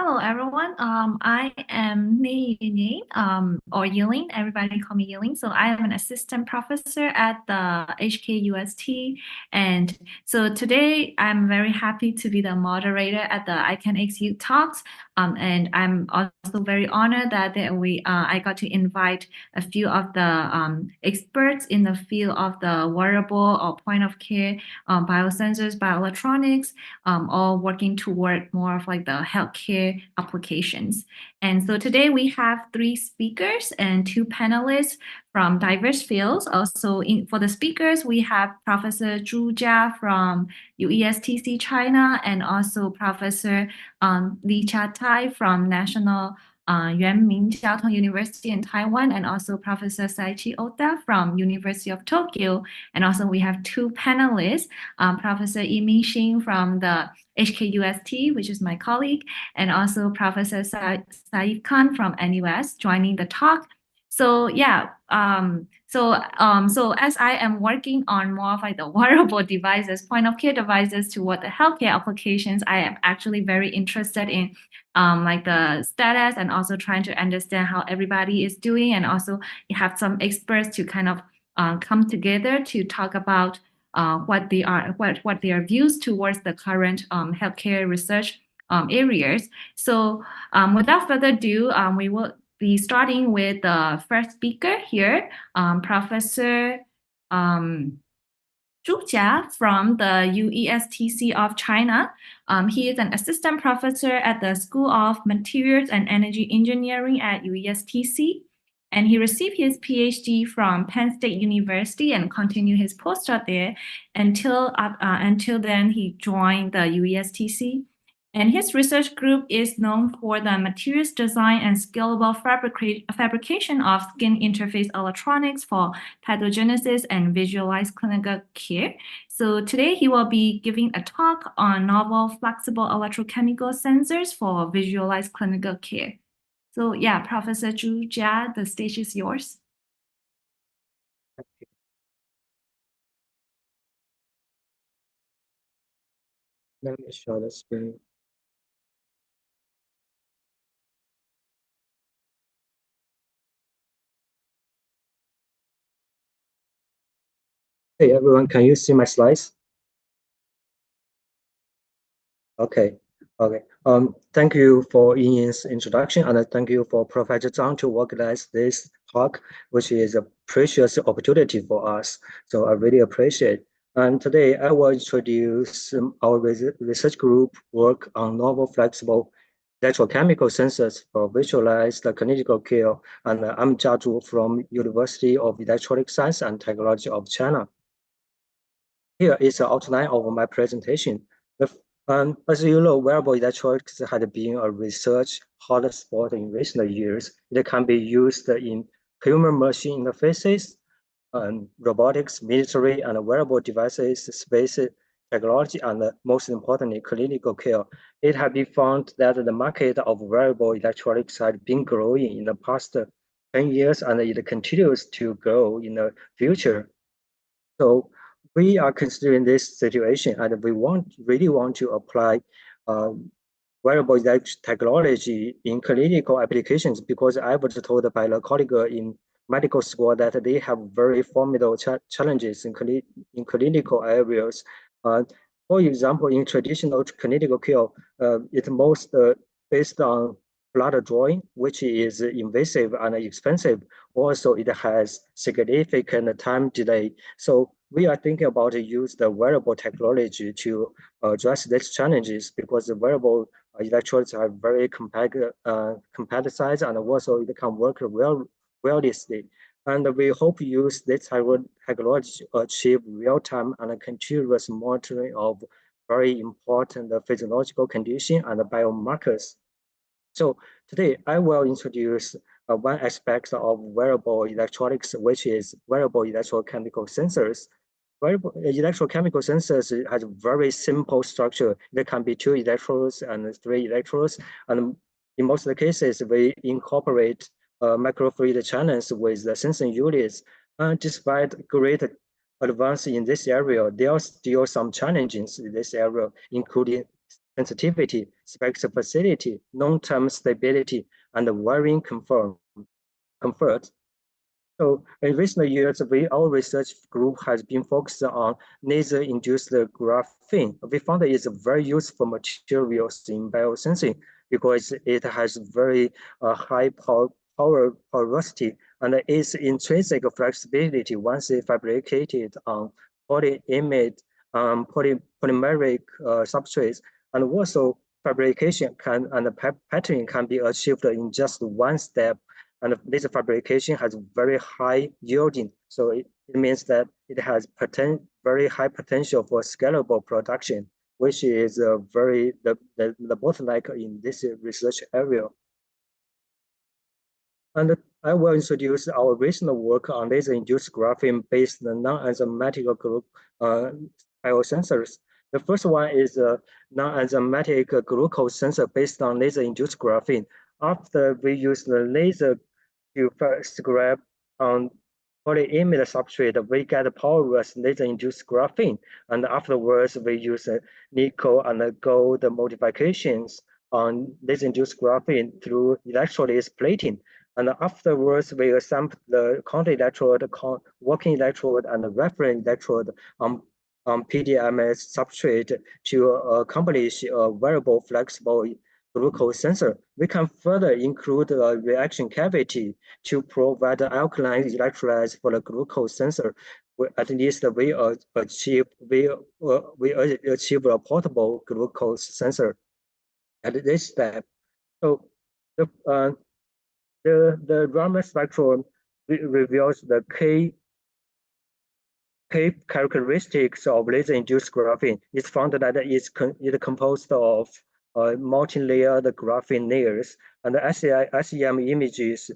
Hello, everyone. I am Li or Yiling. Everybody call me Yiling. So I am an assistant professor at the HKUST. And so today I'm very happy to be the moderator at the ICANN-XU Talks. And I'm also very honored that I got to invite a few of the experts in the field of the wearable or point of care biosensors, bioelectronics, all working toward more of like the healthcare applications. And so today we have three speakers and two panelists from diverse fields. Also, for the speakers, we have Professor Zhu Jia from UESTC China, and also Professor Li-Chia from National Yuanming Tung University in Taiwan, and also Professor Seiichi Ohta from University of Tokyo. And also we have two panelists, Professor Ming from the HKUST, which is my colleague, and also Professor Saif Khan from NUS joining the talk. So yeah, so as I am working on more of like the wearable devices, point of care devices toward the healthcare applications, I am actually very interested in like the status and also trying to understand how everybody is doing, and also you have some experts to kind of come together to talk about what their views towards the current healthcare research areas. So without further ado, we will be starting with the first speaker here, Professor Zhu Jia from the UESTC of China. He is an assistant professor at the School of Materials and Energy Engineering at UESTC. And he received his PhD from Penn State University and continued his postdoc there until then he joined the UESTC. And his research group is known for the materials design and scalable fabrication of skin interface electronics for pathogenesis and visualized clinical care. So today he will be giving a talk on novel flexible electrochemical sensors for visualized clinical care. So yeah, Professor Zhu Jia, the stage is yours. Let me share the screen. Hey everyone, can you see my slides? Okay. Thank you for Yin's introduction, and thank you for Professor Zhang to organize this talk, which is a precious opportunity for us. So I really appreciate. And today I will introduce our research group work on novel flexible electrochemical sensors for visualized clinical care. And I'm Jia Zhu from University of Electronic Science and Technology of China. Here is an outline of my presentation. As you know, wearable electronics had been a research hotspot in recent years. It can be used in human-machine interfaces, robotics, military, and wearable devices, space technology, and most importantly, clinical care. It has been found that the market of wearable electronics has been growing in the past 10 years, and it continues to grow in the future. So we are considering this situation, and we really want to apply wearable technology in clinical applications, because I was told by a colleague in medical school that they have very formidable challenges in clinical areas. For example, in traditional clinical care, it's most based on blood drawing, which is invasive and expensive. Also, it has significant time delay. So we are thinking about use the wearable technology to address these challenges, because the wearable electrodes are very compact size, and also it can work wirelessly. And we hope to use this technology to achieve real-time and continuous monitoring of very important physiological condition and biomarkers. So today I will introduce one aspect of wearable electronics, which is wearable electrochemical sensors. Wearable electrochemical sensors has a very simple structure. There can be 2 electrodes and 3 electrodes. And in most of the cases, we incorporate microfluidic channels with the sensing units. Despite great advance in this area, there are still some challenges in this area, including sensitivity, specificity, long-term stability, and varying comfort. So in recent years, our research group has been focused on laser-induced graphene. We found that it's a very useful materials in biosensing because it has very high porosity and its intrinsic flexibility once it fabricated on polymeric substrates, and also fabrication and patterning can be achieved in just one step. And this fabrication has very high yielding. So it means that it has very high potential for scalable production, which is the bottleneck in this research area. And I will introduce our recent work on laser-induced graphene-based non-enzymatic biosensors. The first one is a non-enzymatic glucose sensor based on laser-induced graphene. After we use the laser to first grab on polyimide substrate, we get porous laser-induced graphene, and afterwards we use nickel and gold modifications on laser-induced graphene through electrolysis plating. And afterwards, we assemble the contact electrode, working electrode, and the reference electrode on PDMS substrate to accomplish a variable flexible glucose sensor. We can further include a reaction cavity to provide alkaline electrolytes for the glucose sensor. At least we achieve a portable glucose sensor at this step. So the Raman spectrum reveals the key characteristics of laser-induced graphene. It's found that it's composed of multi-layered graphene layers, and the SEM images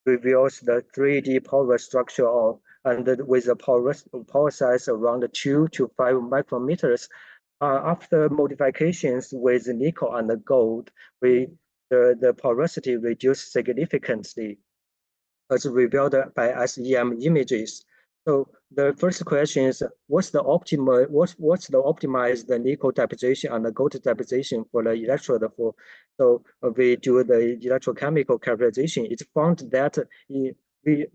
reveals the 3D power structure and with a power size around 2 to 5 micrometers. After modifications with nickel and gold, the porosity reduced significantly, as revealed by SEM images. So the first question is, what's the optimized nickel deposition and the gold deposition for the electrode for? So we do the electrochemical characterization. It's found that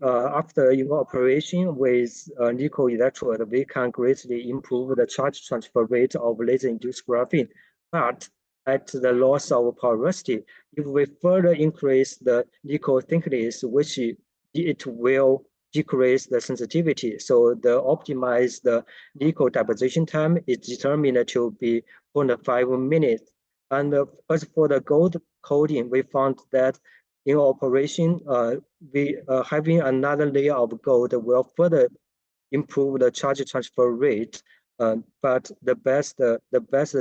after operation with nickel electrode, we can greatly improve the charge transfer rate of laser-induced graphene, but at the loss of porosity. If we further increase the nickel thickness, which it will decrease the sensitivity. So the optimized nickel deposition time is determined to be 0.5 minutes. And as for the gold coating, we found that in operation, having another layer of gold will further improve the charge transfer rate. But the best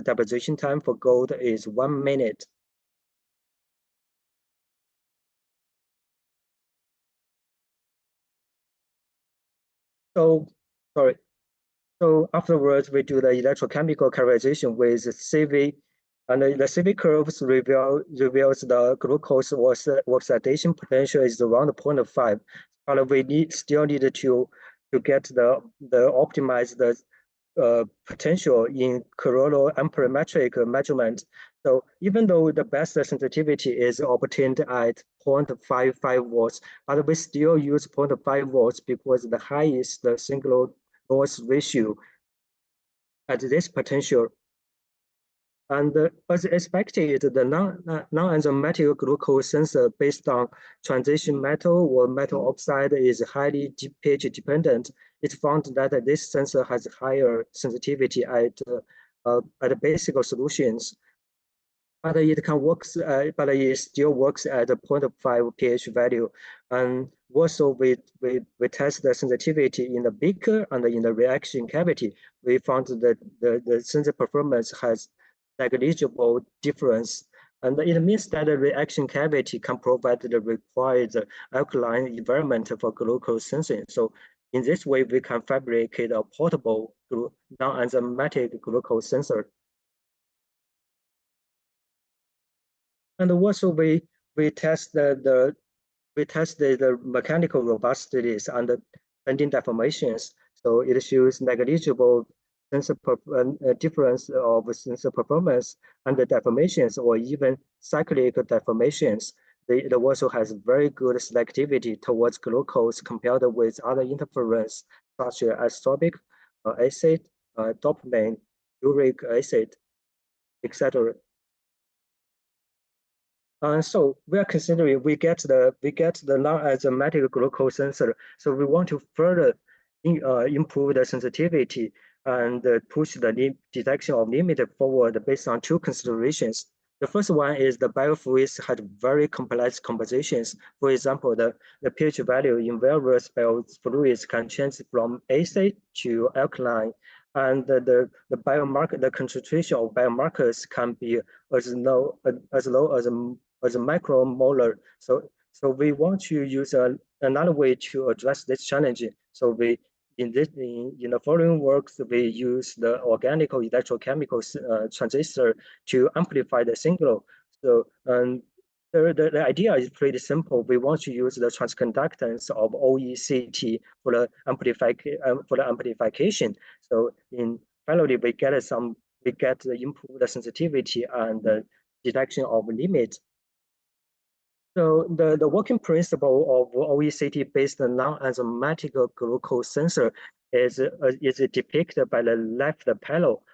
deposition time for gold is 1 minute. So afterwards, we do the electrochemical characterization with CV, and the CV curves reveals the glucose oxidation potential is around 0.5, but we still need to get the optimized potential in coronal amperometric measurement. So even though the best sensitivity is obtained at 0.55 volts, but we still use 0.5 volts because the highest single noise ratio at this potential. And as expected, the non-enzymatic glucose sensor based on transition metal or metal oxide is highly pH dependent. It found that this sensor has higher sensitivity at basic solutions, but it still works at a 0.5 pH value. And also we test the sensitivity in the beaker and in the reaction cavity. We found that the sensor performance has negligible difference. And it means that the reaction cavity can provide the required alkaline environment for glucose sensing. So in this way, we can fabricate a portable non-enzymatic glucose sensor. And also we tested the mechanical robustities and the bending deformations. So it shows negligible difference of sensor performance under deformations or even cyclic deformations. It also has very good selectivity towards glucose compared with other interferons such as ascorbic acid, dopamine, uric acid, etc. So we are considering we get the non-enzymatic glucose sensor. So we want to further improve the sensitivity and push the detection of limit forward based on two considerations. The first one is the biofluids had very complex compositions. For example, the pH value in various biofluids can change from acid to alkaline, and the biomarker, the concentration of biomarkers can be as low as a micromolar. So we want to use another way to address this challenge. So we in the following works we use the organic electrochemical transistor to amplify the signal. So the idea is pretty simple. We want to use the transconductance of OECT for the amplification. So in finally we get the improved sensitivity and the detection of limits. So the working principle of OECT-based non-enzymatic glucose sensor is depicted by the left panel.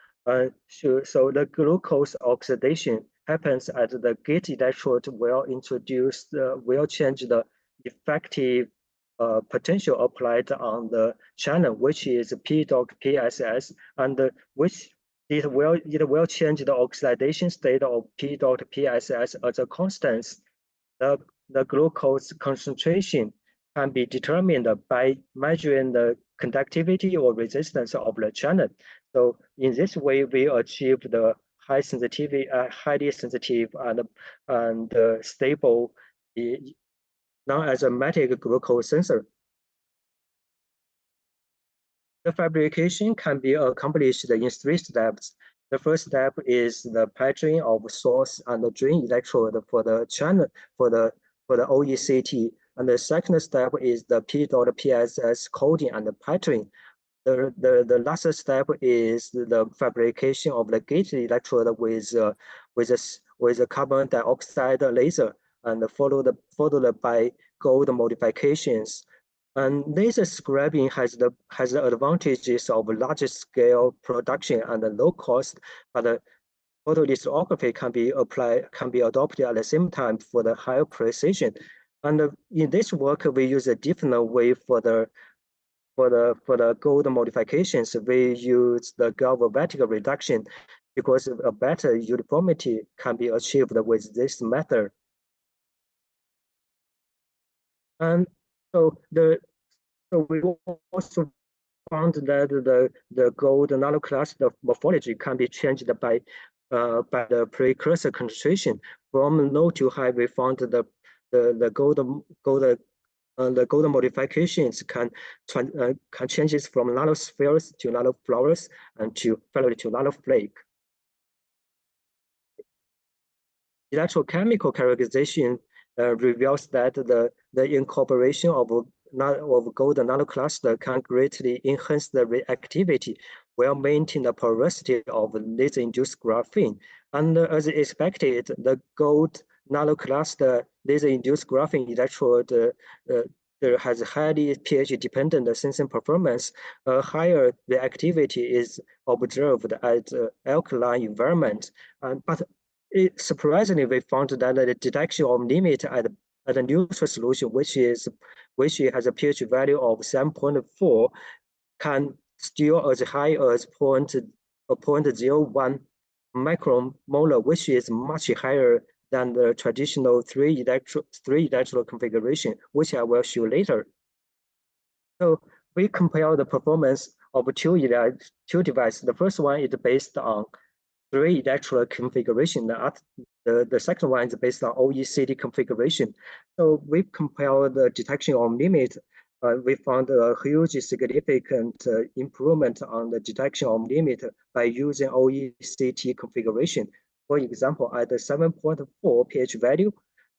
So the glucose oxidation happens at the gate electrode will change the effective potential applied on the channel, which is P dot PSS, and which it will change the oxidation state of P dot PSS as a constant. The glucose concentration can be determined by measuring the conductivity or resistance of the channel. So in this way, we achieve the high sensitivity, highly sensitive and stable non-enzymatic glucose sensor. The fabrication can be accomplished in 3 steps. The first step is the patching of source and the drain electrode for the channel for the OECT, and the second step is the P.PSS coding and the patching. The last step is the fabrication of the gate electrode with a carbon dioxide laser, and followed by gold modifications. And laser scribing has the advantages of large scale production and low cost, but photolithography can be adopted at the same time for the higher precision. And in this work, we use a different way for the gold modifications. We use the galvanometric reduction because a better uniformity can be achieved with this method. And so we also found that the gold nanocluster morphology can be changed by the precursor concentration. From low to high, we found the gold modifications can changes from nanospheres to nanoflowers and finally to nanoflake. Electrochemical characterization reveals that the incorporation of gold nanocluster can greatly enhance the reactivity while maintaining the porosity of laser-induced graphene. And as expected, the gold nanocluster laser-induced graphene electrode has highly pH-dependent sensing performance. Higher reactivity is observed at alkaline environment, but surprisingly, we found that the detection of limit at a neutral solution, which has a pH value of 7.4, can still as high as 0.01 micromolar, which is much higher than the traditional three electrode configuration, which I will show later. So we compare the performance of two devices. The first one is based on 3 electrode configuration. The second one is based on OECT configuration. So we compare the detection of limit. We found a huge significant improvement on the detection of limit by using OECT configuration. For example, at the 7.4 pH value,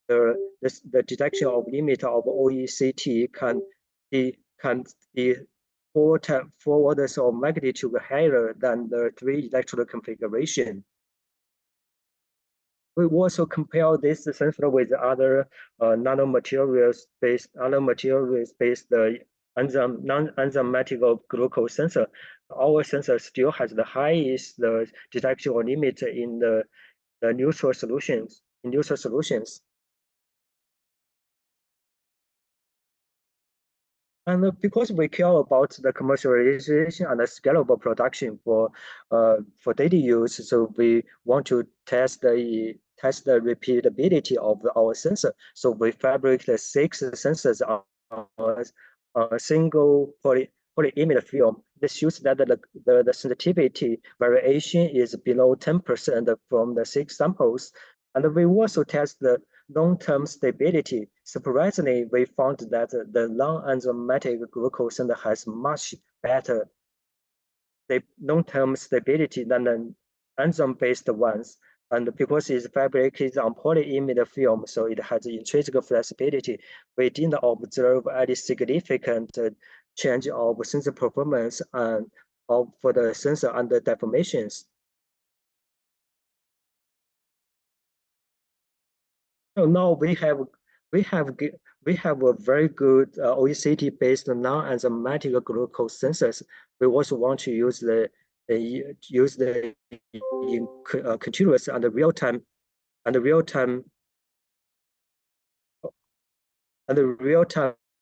the detection of limit of OECT can be four orders of magnitude higher than the 3 electrode configuration. We also compare this sensor with other nanomaterials-based non-enzymatic glucose sensor. Our sensor still has the highest detection limit in the neutral solutions. And because we care about the commercialization and the scalable production for daily use, so we want to test the repeatability of our sensor. So we fabricate 6 sensors on a single polyimide film. This shows that the sensitivity variation is below 10% from the 6 samples. And we also test the long-term stability. Surprisingly, we found that the non-enzymatic glucose sensor has much better long-term stability than the enzyme-based ones. And because it's fabricated on polyimide film, so it has intrinsic flexibility, we didn't observe any significant change of sensor performance and for the sensor under deformations. So now we have a very good OECD-based non-enzymatic glucose sensors. We also want to use the continuous and real time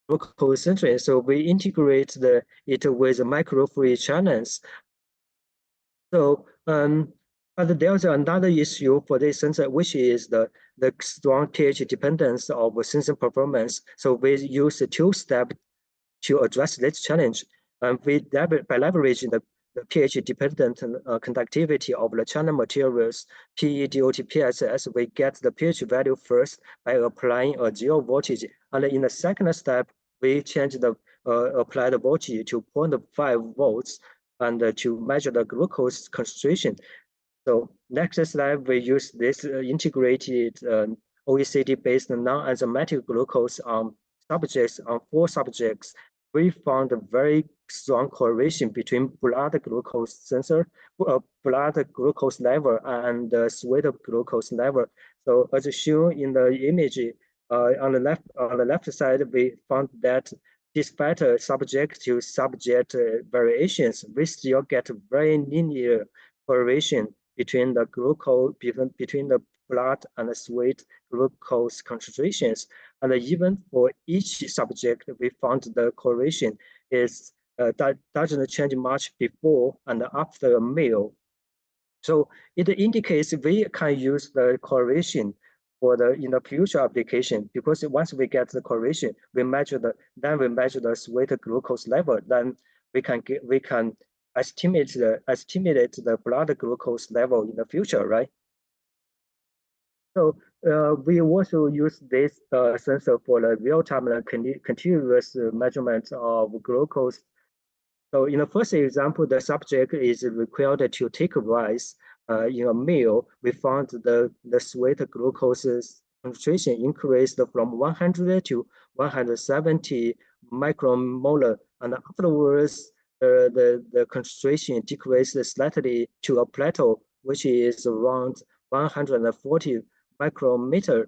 glucose sensing. So we integrate it with microfluidic channels. So but there's another issue for this sensor, which is the strong pH dependence of sensor performance. So we use a 2-step to address this challenge. And by leveraging the pH dependent conductivity of the channel materials, PE, DOT, PSS, we get the pH value first by applying a 0 voltage. And in the second step, we change the applied voltage to 0.5 volts and to measure the glucose concentration. So next slide, we use this integrated OECD-based non-enzymatic glucose on 4 subjects. We found a very strong correlation between blood glucose level and sweat glucose level. So as shown in the image on the left side, we found that despite subject to subject variations, we still get very linear correlation between the blood and the sweat glucose concentrations. And even for each subject, we found the correlation is doesn't change much before and after a meal. So it indicates we can use the correlation in the future application, because once we get the correlation, we measure the sweat glucose level, then we can estimate the blood glucose level in the future, right? So we also use this sensor for the real-time continuous measurement of glucose. So in the first example, the subject is required to take rice in a meal. We found the sweat glucose concentration increased from 100 to 170 micromolar, and afterwards the concentration decreased slightly to a plateau, which is around 140 micromolar,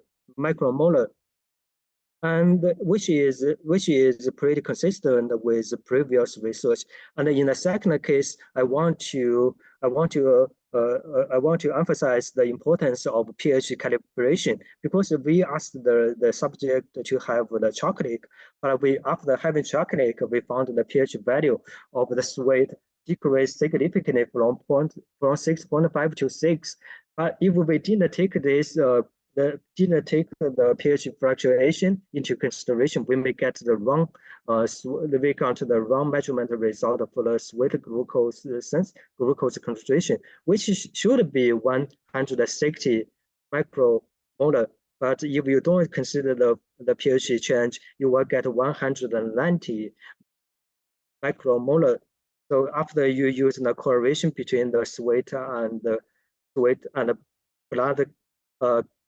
and which is pretty consistent with previous research. And in the second case, I want to emphasize the importance of pH calibration, because we asked the subject to have the chocolate, but after having chocolate, we found the pH value of the sweat decreased significantly from 6.5 to 6. But if we didn't take the pH fluctuation into consideration, we may get the wrong measurement result for the sweat glucose concentration, which should be 160 micromolar. But if you don't consider the pH change, you will get 190 micromolar. So after you use the correlation between the sweat and blood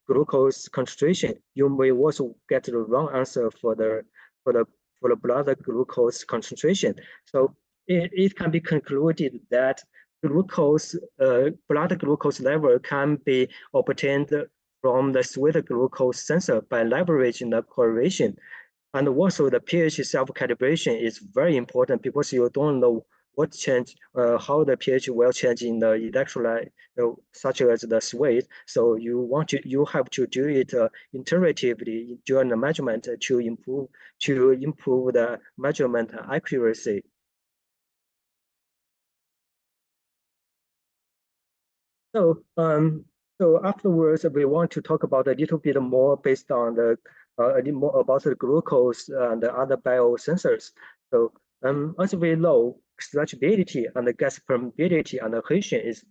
glucose concentration, you may also get the wrong answer for the blood glucose concentration. So it can be concluded that glucose, blood glucose level can be obtained from the sweat glucose sensor by leveraging the correlation. And also the pH self-calibration is very important because you don't know what change, how the pH will change in the electrolyte, such as the sweat. So you have to do it iteratively during the measurement to improve the measurement accuracy. So, so afterwards, we want to talk about a little bit more based on the a little more about the glucose and the other biosensors. So, as we know, stretchability and the gas permeability and adhesion is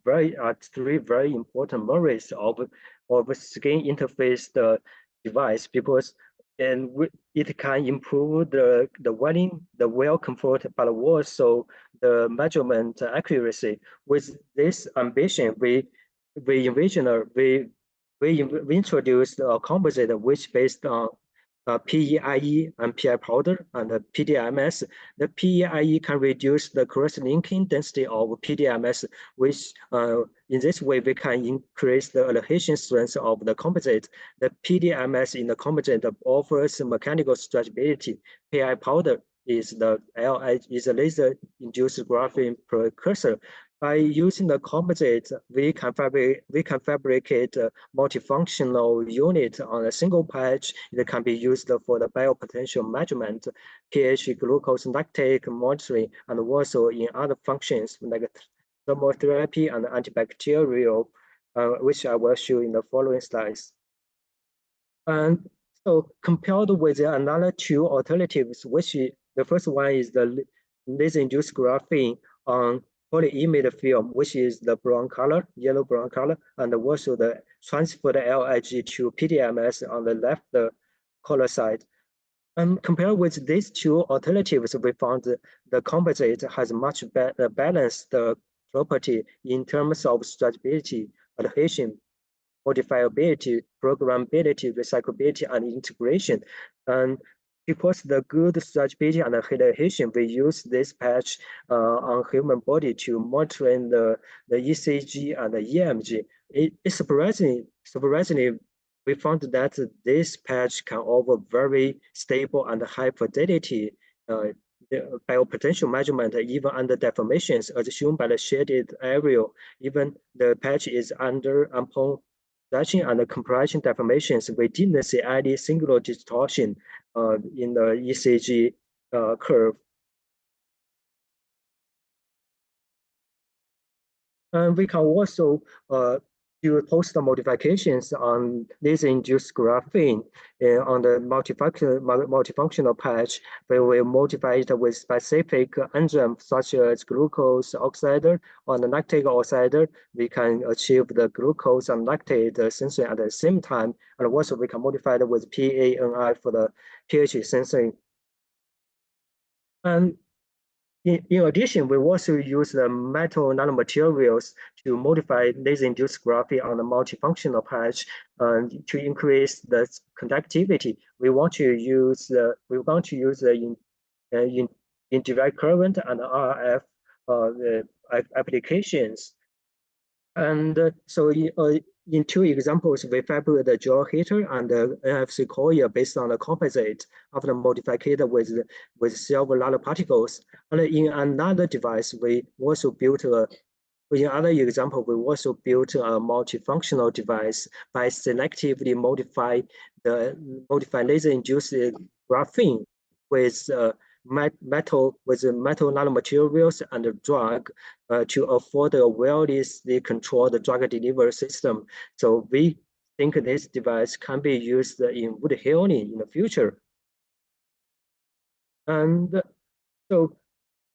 three very important measures of skin interface device because it can improve the welding, the well comfort, but also the measurement accuracy. With this ambition, we introduced a composite which based on PEIE and PI powder and PDMS. The PEIE can reduce the cross-linking density of PDMS, which in this way we can increase the adhesion strength of the composite. The PDMS in the composite offers mechanical stretchability. PI powder is a laser-induced graphene precursor. By using the composite, we can fabricate a multifunctional unit on a single patch. It can be used for the biopotential measurement, pH, glucose, lactate monitoring, and also in other functions like thermotherapy and antibacterial, which I will show in the following slides. And so compared with the another two alternatives, which the first one is the laser-induced graphene on polyimide film, which is the brown color, yellow-brown color, and also the transferred LIG to PDMS on the left color side. And compared with these two alternatives, we found the composite has much balanced property in terms of stretchability, adhesion, modifiability, programmability, recyclability, and integration. And because the good stretchability and adhesion, we use this patch on human body to monitoring the ECG and the EMG. It's surprisingly, we found that this patch can offer very stable and high fidelity biopotential measurement even under deformations, as shown by the shaded area. Even the patch is upon stretching and compression deformations, we didn't see any singular distortion in the ECG curve. And we can also do post modifications on laser-induced graphene on the multifunctional patch, where we modify it with specific enzymes such as glucose oxider or the lactate oxider. We can achieve the glucose and lactate sensing at the same time, and also we can modify it with PANI for the pH sensing. And in addition, we also use the metal nanomaterials to modify laser-induced graphene on the multifunctional patch to increase the conductivity. We want to use the indirect current and RF applications. And so in two examples, we fabricate the jaw heater and the NFC coil based on the composite after modified with silver nanoparticles. And in another device, we also built in another example, we also built a multifunctional device by selectively modify laser-induced graphene with metal nanomaterials and a drug to afford a wirelessly controlled drug delivery system. So we think this device can be used in wound healing in the future. And so,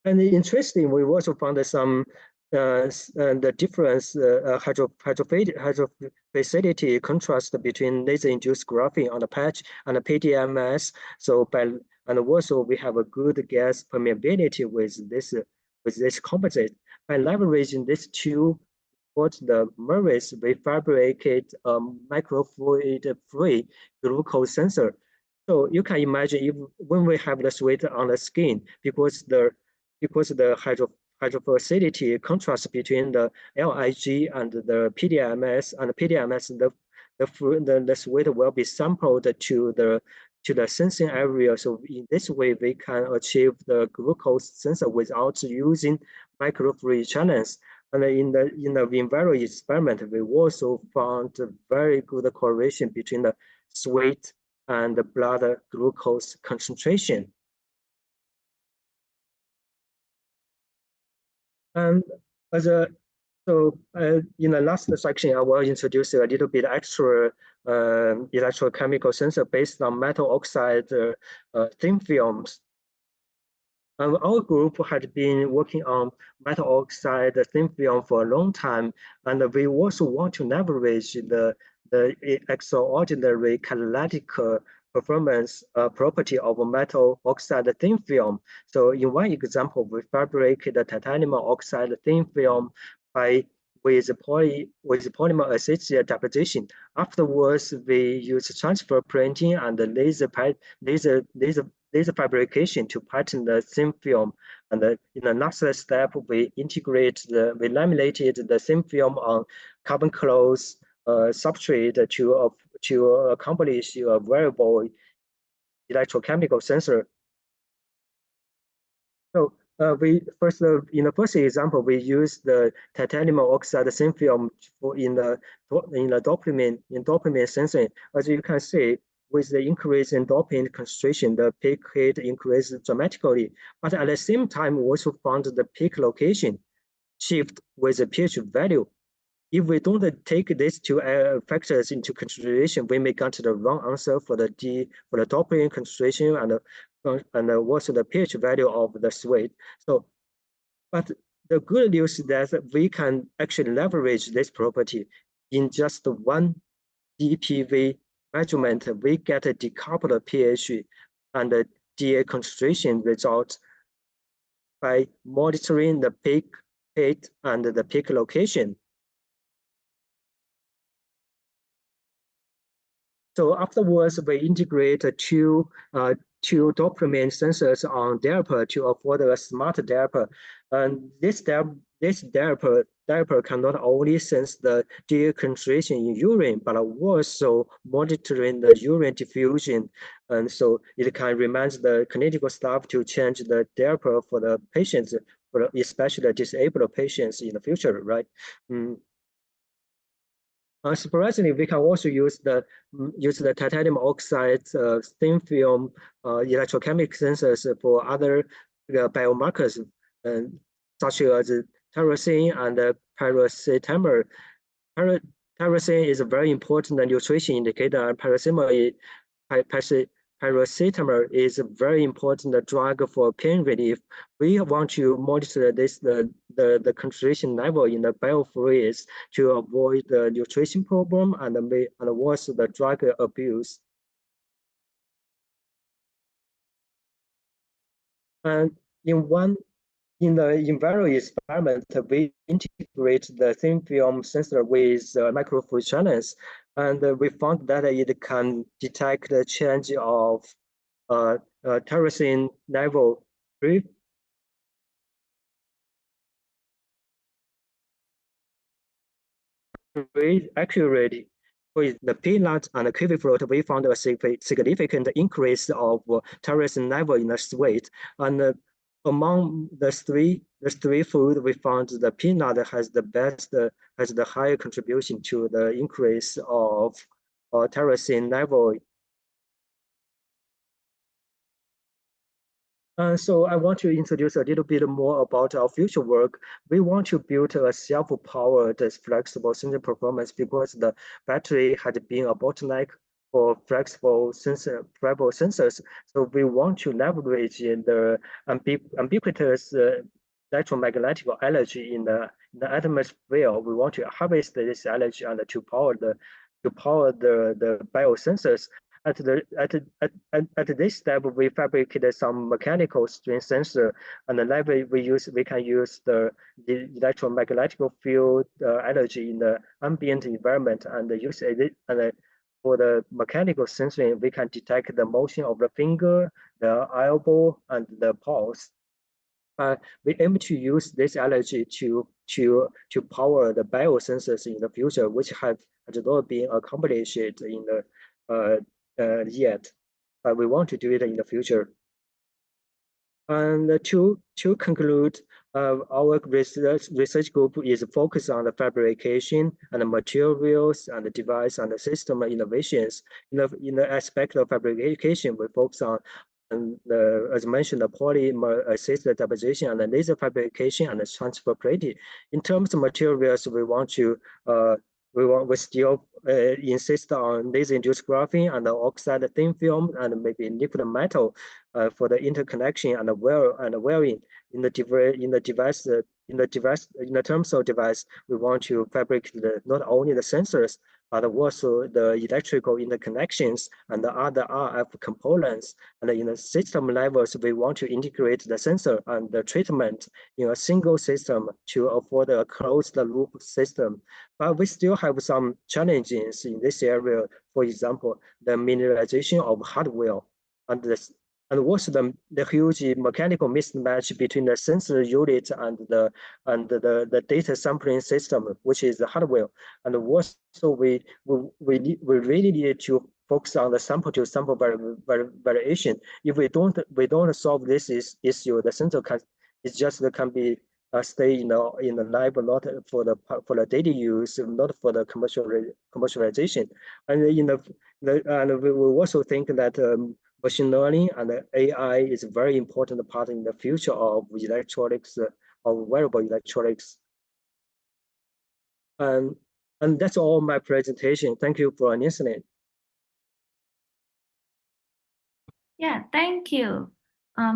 and interesting, we also found some the difference hydrophility contrast between laser-induced graphene on the patch and the PDMS. So and also we have a good gas permeability with this composite. By leveraging these two, the merits, we fabricate a microfluid-free glucose sensor. So you can imagine when we have the sweat on the skin, because the because the hydropholicity contrast between the Lig and the PDMS, the sweat will be sampled to the sensing area. So in this way, we can achieve the glucose sensor without using microfluidic channels. And in the in vivo experiment, we also found a very good correlation between the sweat and the blood glucose concentration. And as a in the last section, I will introduce a little bit extra electrochemical sensor based on metal oxide thin films. Our group had been working on metal oxide thin film for a long time, and we also want to leverage the extraordinary catalytic performance property of metal oxide thin film. So in one example, we fabricated the titanium oxide thin film by with polymer assisted deposition. Afterwards, we use transfer printing and laser fabrication to pattern the thin film. And in the next step, we laminated the thin film on carbon cloth substrate to accomplish a variable electrochemical sensor. So in the first example, we use the titanium oxide thin film in the dopamine sensing. As you can see, with the increase in dopamine concentration, the peak height increases dramatically. But at the same time, we also found the peak location shift with the pH value. If we don't take these two factors into consideration, we may get the wrong answer for the dopamine concentration and also the pH value of the sweat. So, but the good news is that we can actually leverage this property in just one DPV measurement. We get a decoupled pH and the DA concentration results by monitoring the peak height and the peak location. So afterwards, we integrate two dopamine sensors on diaper to afford a smart diaper. And this diaper can not only sense the DA concentration in urine, but also monitoring the urine diffusion. And so it can remind the clinical staff to change the diaper for the patients, especially disabled patients in the future, right? Surprisingly, we can also use the titanium oxide thin film electrochemical sensors for other biomarkers, such as tyrosine and paracetamol. Tyrosine is a very important nutrition indicator, and paracetamol is a very important drug for pain relief. We want to monitor the concentration level in the biofluids to avoid the nutrition problem and also the drug abuse. And in the in vivo experiment, we integrate the thin film sensor with microfluidic channels, and we found that it can detect the change of tyrosine level very accurately. With the peanut and the kiwi fruit, we found a significant increase of tyrosine level in the sweat. And among the three food, we found the peanut has the higher contribution to the increase of tyrosine level. So I want to introduce a little bit more about our future work. We want to build a self-powered flexible sensor performance because the battery had been a bottleneck for flexible sensors. So we want to leverage the ubiquitous electromagnetic energy in the atmosphere. We want to harvest this energy and to power the biosensors. At this step, we fabricated some mechanical strain sensor, and then we can use the electromagnetic field energy in the ambient environment and use it. And for the mechanical sensing, we can detect the motion of the finger, the elbow, and the pulse. We aim to use this energy to power the biosensors in the future, which has not been accomplished in the yet, but we want to do it in the future. And to conclude, our research group is focused on the fabrication and the materials and the device and the system innovations. In the aspect of fabrication, we focus on as mentioned, the polymer assisted deposition and the laser fabrication and the transfer plating. In terms of materials, we still insist on laser-induced graphene and the oxide thin film and maybe liquid metal for the interconnection and the wiring in the terms of device. We want to fabricate not only the sensors but also the electrical interconnections and the other RF components. And in the system levels, we want to integrate the sensor and the treatment in a single system to afford a closed loop system. But we still have some challenges in this area. For example, the miniaturization of hardware and also the huge mechanical mismatch between the sensor unit and the data sampling system, which is the hardware. And also we really need to focus on the sample to sample variation. If we don't solve this issue, the sensor can be stay in the lab, not for the daily use, not for the commercialization. And and we will also think that machine learning and AI is a very important part in the future of electronics, of wearable electronics. And that's all my presentation. Thank you for listening. Yeah, thank you.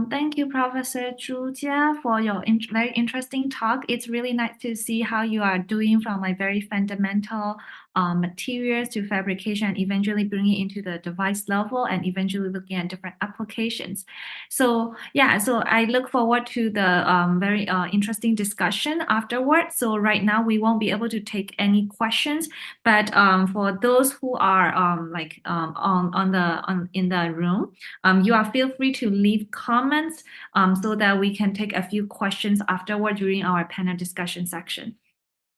Thank you, Professor Zhu, for your very interesting talk. It's really nice to see how you are doing from like very fundamental materials to fabrication, and eventually bringing it into the device level, and eventually looking at different applications. So yeah, so I look forward to the very interesting discussion afterwards. So right now we won't be able to take any questions, but for those who are in the room, you are feel free to leave comments so that we can take a few questions afterward during our panel discussion section.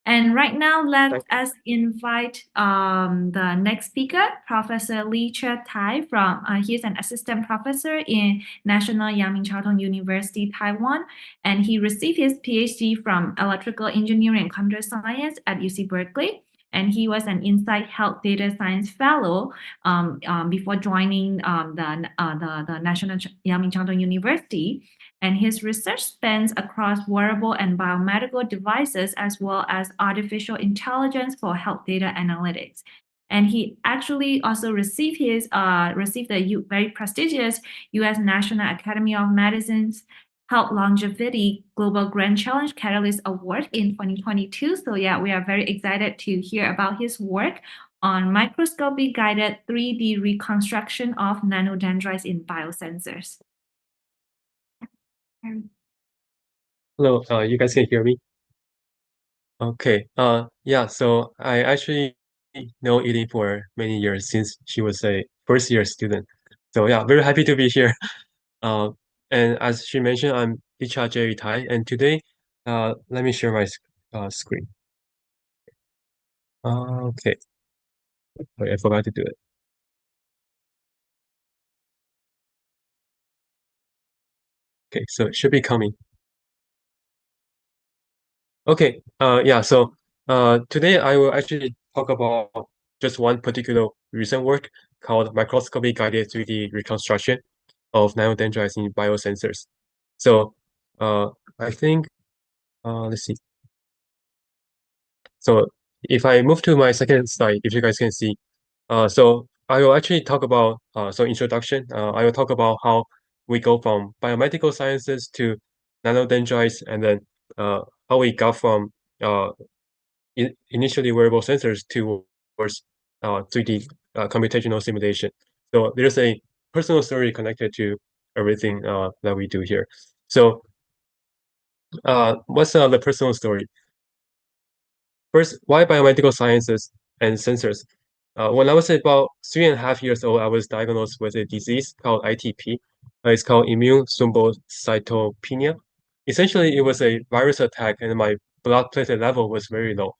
And right now, let us invite the next speaker, Professor Li-Chia from, he's an assistant professor in National Yang Ming Chiao University, Taiwan, and he received his PhD from Electrical Engineering and Computer Science at UC Berkeley. And he was an Insight Health Data Science Fellow before joining the National Yang Ming Chiao University. And his research spans across wearable and biomedical devices, as well as artificial intelligence for health data analytics. And he actually also received the very prestigious U.S. National Academy of Medicine's Health Longevity Global Grand Challenge Catalyst Award in 2022. So yeah, we are very excited to hear about his work on microscopy-guided 3D reconstruction of nanodendrites in biosensors. Hello, you guys can hear me? Okay. Yeah, so I actually know Edie for many years since she was a first-year student. So yeah, very happy to be here. And as she mentioned, I'm Li-Chia Tai, and today, let me share my screen. Okay. Sorry, I forgot to do it. Okay, so it should be coming. Okay, yeah, so today I will actually talk about just one particular recent work called Microscopy-Guided 3D Reconstruction of Nanodendrites in Biosensors. So I think, let's see. So if I move to my second slide, if you guys can see, so I will actually talk about, introduction, I will talk about how we go from biomedical sciences to nanodendrites, and then how we got from initially wearable sensors towards 3D computational simulation. So there's a personal story connected to everything that we do here. So what's the personal story? First, why biomedical sciences and sensors? When I was about 3.5 years old, I was diagnosed with a disease called ITP. It's called immune thrombocytopenia. essentially it was a virus attack and my blood platelet level was very low.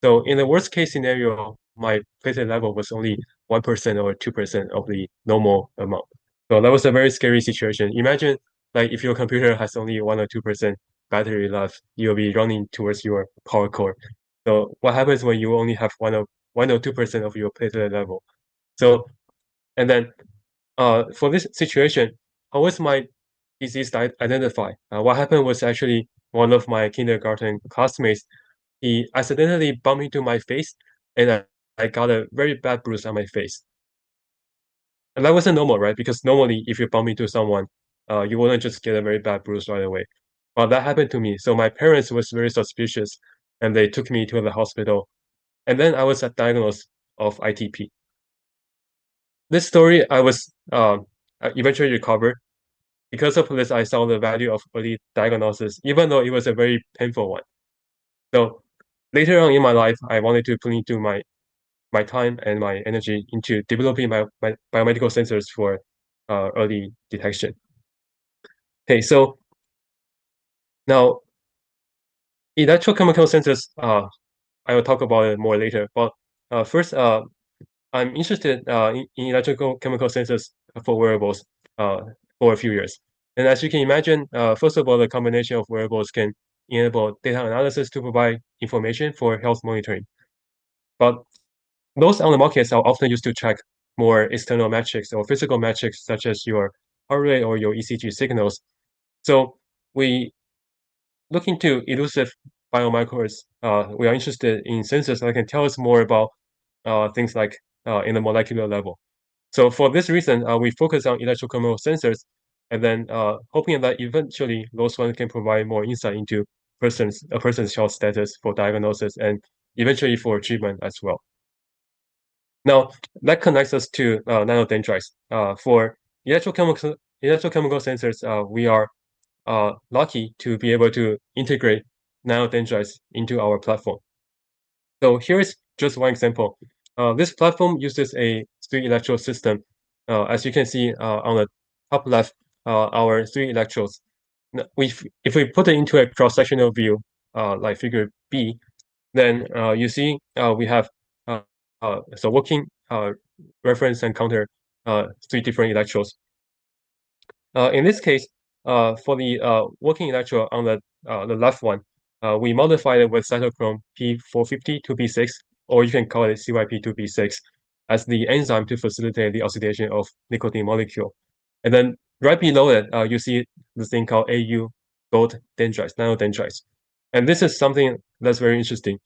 So in the worst case scenario, my platelet level was only 1% or 2% of the normal amount. So that was a very scary situation. Imagine like if your computer has only 1 or 2% battery left, you'll be running towards your power cord. So what happens when you only have 1 or 2% of your platelet level? So and then for this situation, how was my disease identified? What happened was actually one of my kindergarten classmates, he accidentally bumped into my face, and I got a very bad bruise on my face. And that wasn't normal, right? Because normally, if you bump into someone, you wouldn't just get a very bad bruise right away. Well, that happened to me. So my parents was very suspicious, and they took me to the hospital. And then I was diagnosed of ITP. This story I was eventually recovered. Because of this, I saw the value of early diagnosis, even though it was a very painful one. So later on in my life, I wanted to put into my time and my energy into developing my biomedical sensors for early detection. Okay, so now electrochemical sensors, I will talk about it more later. But first, I'm interested in electrical chemical sensors for wearables for a few years. And as you can imagine, first of all, the combination of wearables can enable data analysis to provide information for health monitoring. But those on the market are often used to track more external metrics or physical metrics such as your heart rate or your ECG signals. So we look into elusive biomarkers. We are interested in sensors that can tell us more about things like in the molecular level. So for this reason, we focus on electrochemical sensors, and then hoping that eventually those ones can provide more insight into a person's health status for diagnosis and eventually for treatment as well. Now that connects us to nanodendrites. For electrochemical sensors, we are lucky to be able to integrate nanodendrites into our platform. So here is just one example. This platform uses a 3-electrode system. As you can see on the top left, our 3 electrodes. If we put it into a cross-sectional view, like figure B, then you see we have so working reference and counter 3 different electrodes. In this case, for the working electrode on the left one, we modified it with cytochrome P450 to B6, or you can call it CYP2B6, as the enzyme to facilitate the oxidation of nicotine molecule. And then right below it, you see the thing called AU gold dendrites, nanodendrites. And this is something that's very interesting.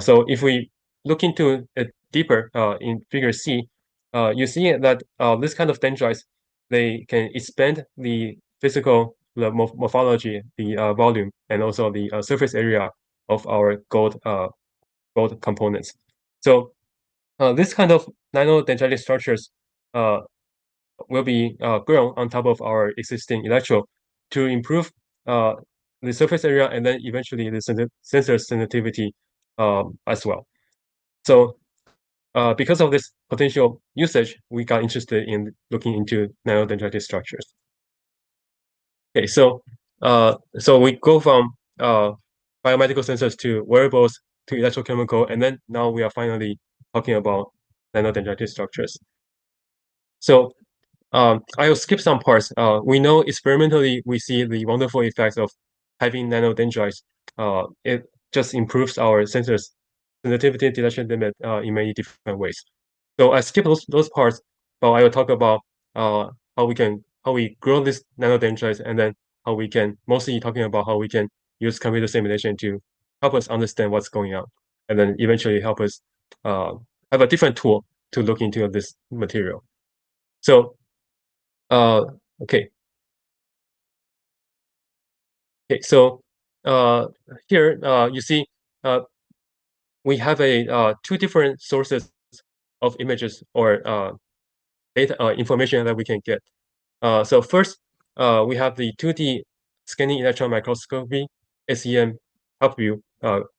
So if we look into it deeper in figure C, you see that this kind of dendrites, they can expand the physical morphology, the volume, and also the surface area of our gold components. So this kind of nanodendritic structures will be grown on top of our existing electrode to improve the surface area and then eventually the sensor sensitivity as well. So because of this potential usage, we got interested in looking into nanodendritic structures. Okay, so we go from biomedical sensors to wearables to electrochemical, and then now we are finally talking about nanodendritic structures. So I will skip some parts. We know experimentally we see the wonderful effects of having nanodendrites. It just improves our sensors sensitivity detection limit in many different ways. So I skip those parts, but I will talk about how we grow these nanodendrites, and then how we can mostly talking about how we can use computer simulation to help us understand what's going on, and then eventually help us have a different tool to look into this material. So okay. Okay, so here you see we have two different sources of images or data information that we can get. So first, we have the 2D scanning electron microscopy SEM top view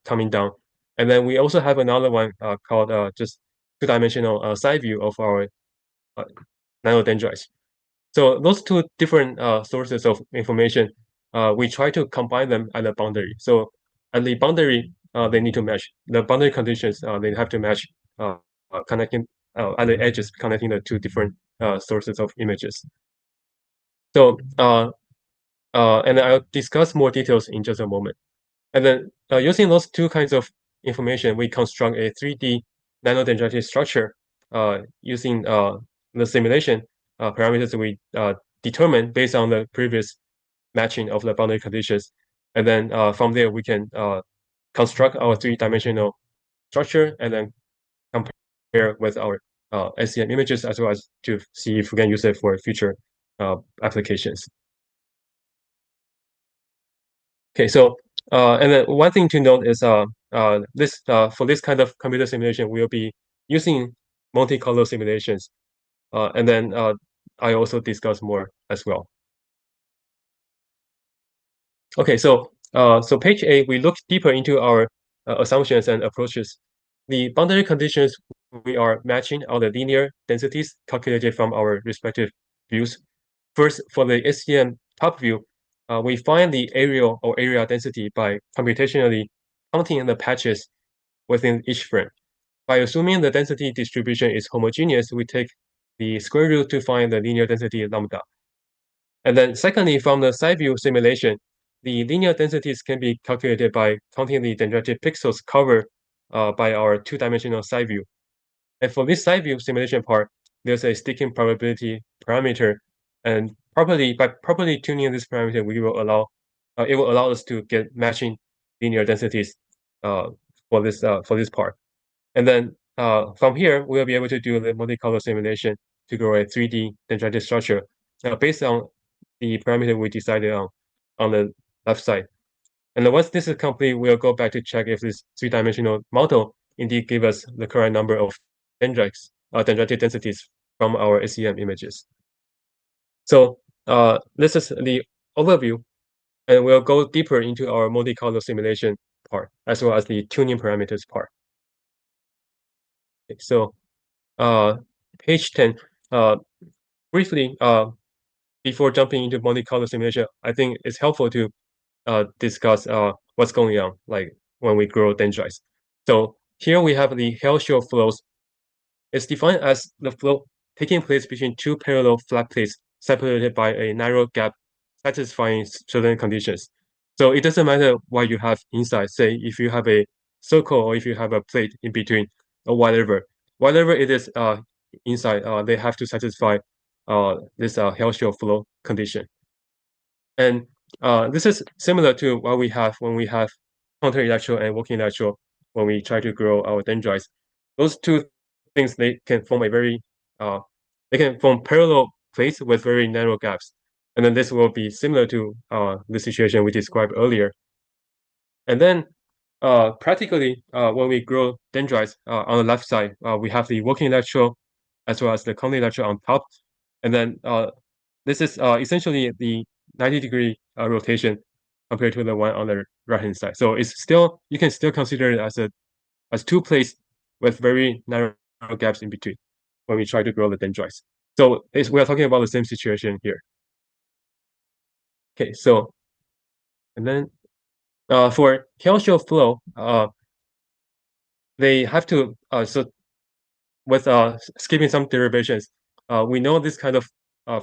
coming down, and then we also have another one called just two-dimensional side view of our nanodendrites. So those two different sources of information we try to combine them at the boundary. So at the boundary, they need to match. The boundary conditions, they have to match connecting at the edges, connecting the two different sources of images. So, and I'll discuss more details in just a moment. And then using those two kinds of information, we construct a 3D nanodendritic structure using the simulation parameters we determined based on the previous matching of the boundary conditions. And then from there, we can construct our three-dimensional structure and then compare with our SEM images as well as to see if we can use it for future applications. Okay, so and then one thing to note is this for this kind of computer simulation, we'll be using multicolor simulations, and then I also discuss more as well. Okay, so so page 8, we look deeper into our assumptions and approaches. The boundary conditions we are matching are the linear densities calculated from our respective views. First, for the SEM top view, we find the areal or area density by computationally counting the patches within each frame. By assuming the density distribution is homogeneous, we take the square root to find the linear density lambda. And then secondly, from the side view simulation, the linear densities can be calculated by counting the dendritic pixels covered by our two-dimensional side view. And for this side view simulation part, there's a sticking probability parameter, and by properly tuning this parameter, we will allow it will allow us to get matching linear densities for this part. And then from here, we'll be able to do the multicolor simulation to grow a 3D dendritic structure based on the parameter we decided on the left side. And then once this is complete, we'll go back to check if this three-dimensional model indeed give us the correct number of dendritic densities from our SEM images. So this is the overview, and we'll go deeper into our multicolor simulation part, as well as the tuning parameters part. Okay, so page 10, briefly, before jumping into multicolor simulation, I think it's helpful to discuss what's going on, like when we grow dendrites. So here we have the Hell-Shell flows. It's defined as the flow taking place between two parallel flat plates separated by a narrow gap satisfying certain conditions. So it doesn't matter what you have inside. Say if you have a circle or if you have a plate in between or whatever it is inside, they have to satisfy this Hell-Shell flow condition. And this is similar to what we have when we have counter-electro and working electro when we try to grow our dendrites. Those two things, they can form parallel plates with very narrow gaps. And then this will be similar to the situation we described earlier. And then practically, when we grow dendrites on the left side, we have the working electro as well as the counter electro on top. And then this is essentially the 90-degree rotation compared to the one on the right-hand side. So it's still, you can still consider it as two plates with very narrow gaps in between when we try to grow the dendrites. So we are talking about the same situation here. Okay, so and then for Hell-Shell flow, they have to so with skipping some derivations, we know this kind of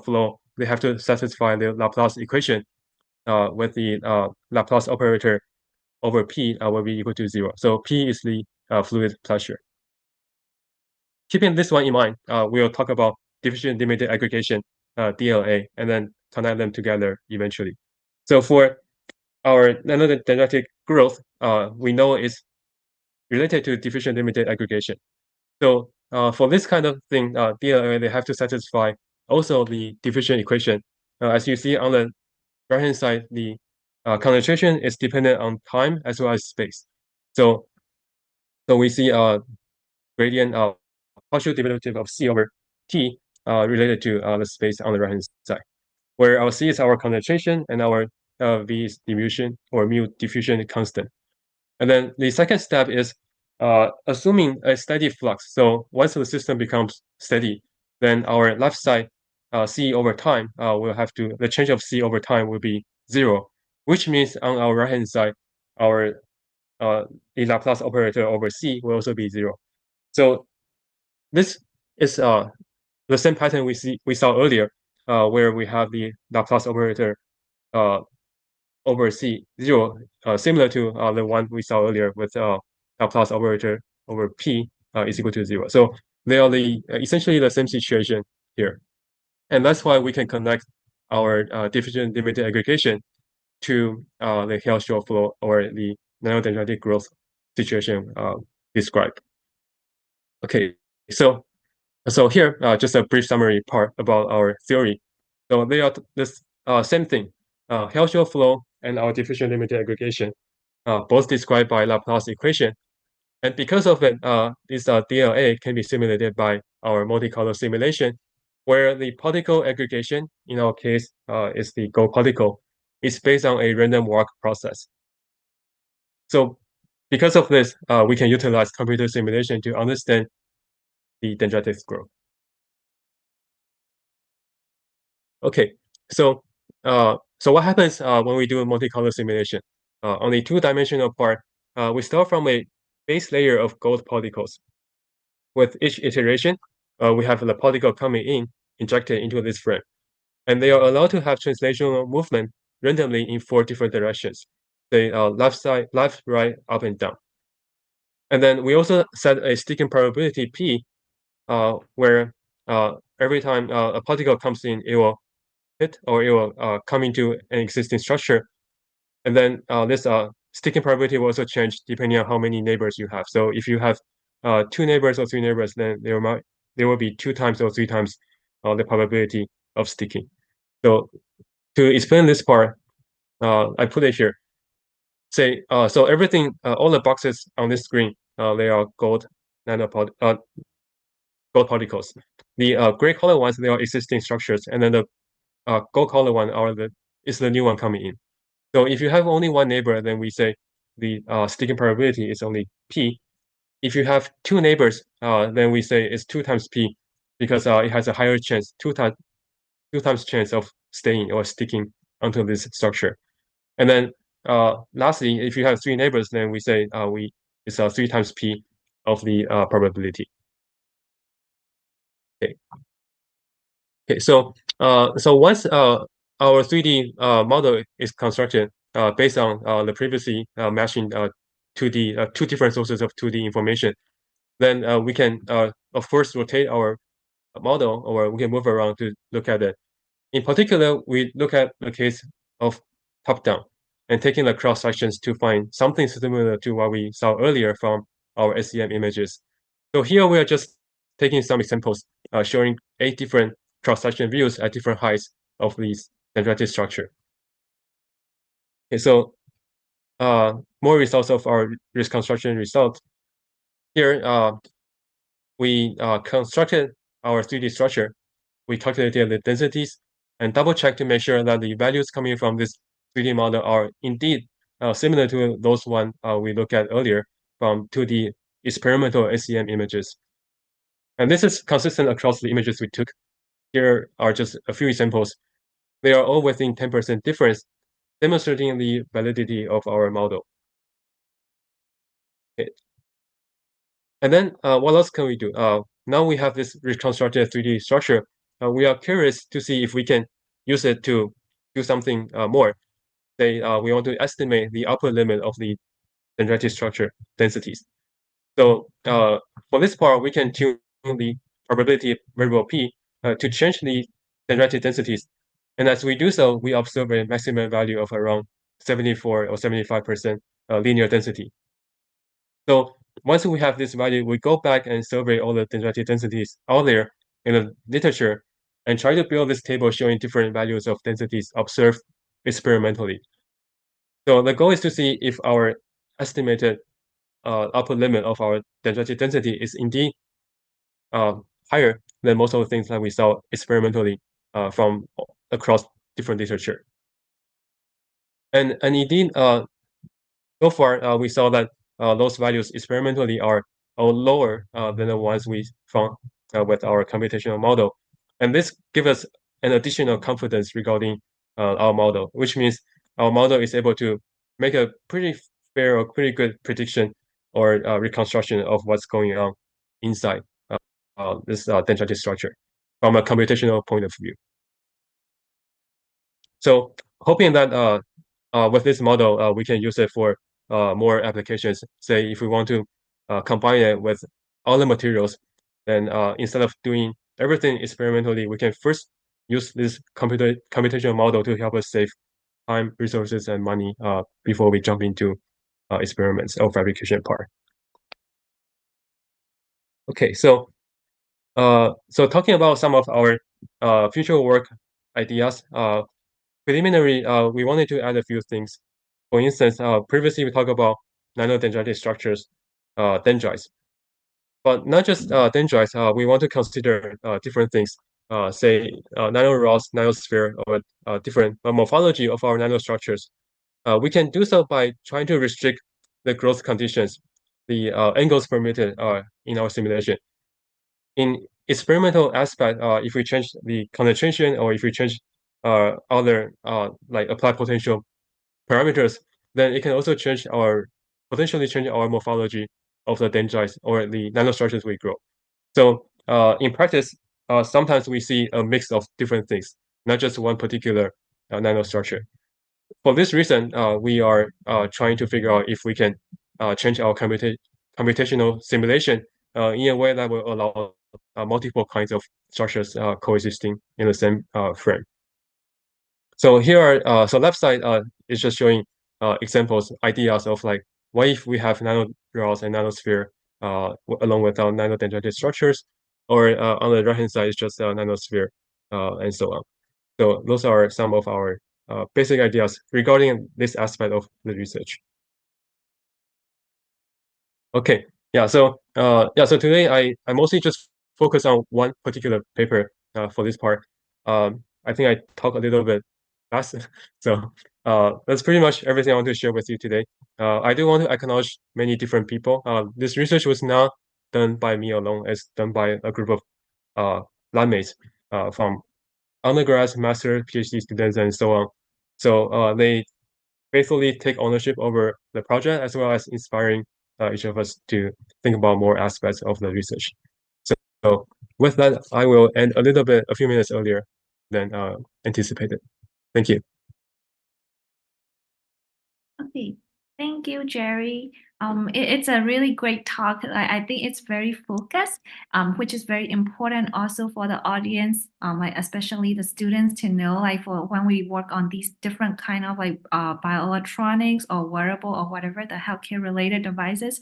flow, they have to satisfy the Laplace equation with the Laplace operator over P will be equal to 0. So P is the fluid pressure. Keeping this one in mind, we'll talk about diffusion limited aggregation, DLA, and then connect them together eventually. So for our nanodendritic growth, we know is related to diffusion limited aggregation. So for this kind of thing, DLA, they have to satisfy also the diffusion equation. As you see on the right-hand side, the concentration is dependent on time as well as space. So we see gradient partial derivative of C over T related to the space on the right-hand side, where our C is our concentration and our V is diffusion or mu diffusion constant. And then the second step is assuming a steady flux. So once the system becomes steady, then our left side C over time will have to, the change of C over time will be 0. which means on our right-hand side, our the Laplace operator over C will also be 0. So this is the same pattern we saw earlier, where we have the Laplace operator over C 0, similar to the one we saw earlier with Laplace operator over P is equal to 0. So they are essentially the same situation here, and that's why we can connect our diffusion limited aggregation to the Hill-Shore flow or the nanodendritic growth situation described. Okay, so here just a brief summary part about our theory. So they are this same thing, Hill-Shore flow and our diffusion limited aggregation, both described by Laplace equation. And because of it, this DLA can be simulated by our multicolor simulation, where the particle aggregation, in our case, is the gold particle, is based on a random walk process. So because of this, we can utilize computer simulation to understand the dendritic growth. Okay, so what happens when we do a multicolor simulation? On the two-dimensional part, we start from a base layer of gold particles. With each iteration, we have the particle coming in, injected into this frame, and they are allowed to have translational movement randomly in 4 different directions. The left side, left, right, up, and down. And then we also set a sticking probability P, where every time a particle comes in, it will hit or it will come into an existing structure. And then this sticking probability will also change depending on how many neighbors you have. So if you have 2 neighbors or 3 neighbors, then there will be 2 times or 3 times the probability of sticking. So to explain this part, I put it here. Say so everything, all the boxes on this screen, they are gold gold particles. The gray color ones, they are existing structures, and then the gold color one is the new one coming in. So if you have only one neighbor, then we say the sticking probability is only P. If you have 2 neighbors, then we say it's 2 times P, because it has a higher chance, 2 times chance of staying or sticking onto this structure. And then lastly, if you have 3 neighbors, then we say it's 3 times P of the probability. Okay, so once our 3D model is constructed based on the previously matching 2D 2 different sources of 2D information, then we can of course rotate our model, or we can move around to look at it. In particular, we look at the case of top-down and taking the cross sections to find something similar to what we saw earlier from our SEM images. So here we are just taking some examples showing 8 different cross-section views at different heights of these dendritic structure. Okay, so more results of our reconstruction result. Here, we constructed our 3D structure. We calculated the densities and double-check to make sure that the values coming from this 3D model are indeed similar to those one we looked at earlier from 2D experimental SEM images. And this is consistent across the images we took. Here are just a few examples. They are all within 10% difference, demonstrating the validity of our model. Okay. And then what else can we do? Now we have this reconstructed 3D structure. We are curious to see if we can use it to do something more. Say we want to estimate the upper limit of the dendritic structure densities. So for this part, we can tune the probability variable P to change the dendritic densities. And as we do so, we observe a maximum value of around 74 or 75% linear density. So once we have this value, we go back and survey all the dendritic densities out there in the literature and try to build this table showing different values of densities observed experimentally. So the goal is to see if our estimated upper limit of our dendritic density is indeed higher than most of the things that we saw experimentally from across different literature. And indeed, so far we saw that those values experimentally are lower than the ones we found with our computational model. And this gives us an additional confidence regarding our model, which means our model is able to make a pretty fair or pretty good prediction or reconstruction of what's going on inside this dendritic structure from a computational point of view. So hoping that with this model, we can use it for more applications. Say if we want to combine it with other materials, then instead of doing everything experimentally, we can first use this computational model to help us save time, resources, and money before we jump into experiments or fabrication part. Okay, so talking about some of our future work ideas, preliminary, we wanted to add a few things. For instance, previously we talked about nanodendritic structures, dendrites. But not just dendrites, we want to consider different things, say nanorods, nanosphere, or different morphology of our nanostructures. We can do so by trying to restrict the growth conditions, the angles permitted in our simulation. In experimental aspect, if we change the concentration or if we change other like applied potential parameters, then it can also potentially change our morphology of the dendrites or the nanostructures we grow. So in practice, sometimes we see a mix of different things, not just one particular nanostructure. For this reason, we are trying to figure out if we can change our computational simulation in a way that will allow multiple kinds of structures coexisting in the same frame. So here are left side is just showing examples, ideas of like what if we have nanorods and nanosphere along with our nanodendritic structures, or on the right hand side is just a nanosphere and so on. So those are some of our basic ideas regarding this aspect of the research. Okay, yeah. So so today I mostly just focus on one particular paper for this part. I think I talk a little bit fast, so that's pretty much everything I want to share with you today. I do want to acknowledge many different people. This research was not done by me alone; it's done by a group of lab mates from undergrads, master, PhD students, and so on. So they faithfully take ownership over the project as well as inspiring each of us to think about more aspects of the research. So with that, I will end a few minutes earlier than anticipated. Thank you. Okay, thank you, Jerry. It's a really great talk. I think it's very focused, which is very important also for the audience, like especially the students to know, like for when we work on these different kind of like bioelectronics or wearable or whatever the healthcare related devices.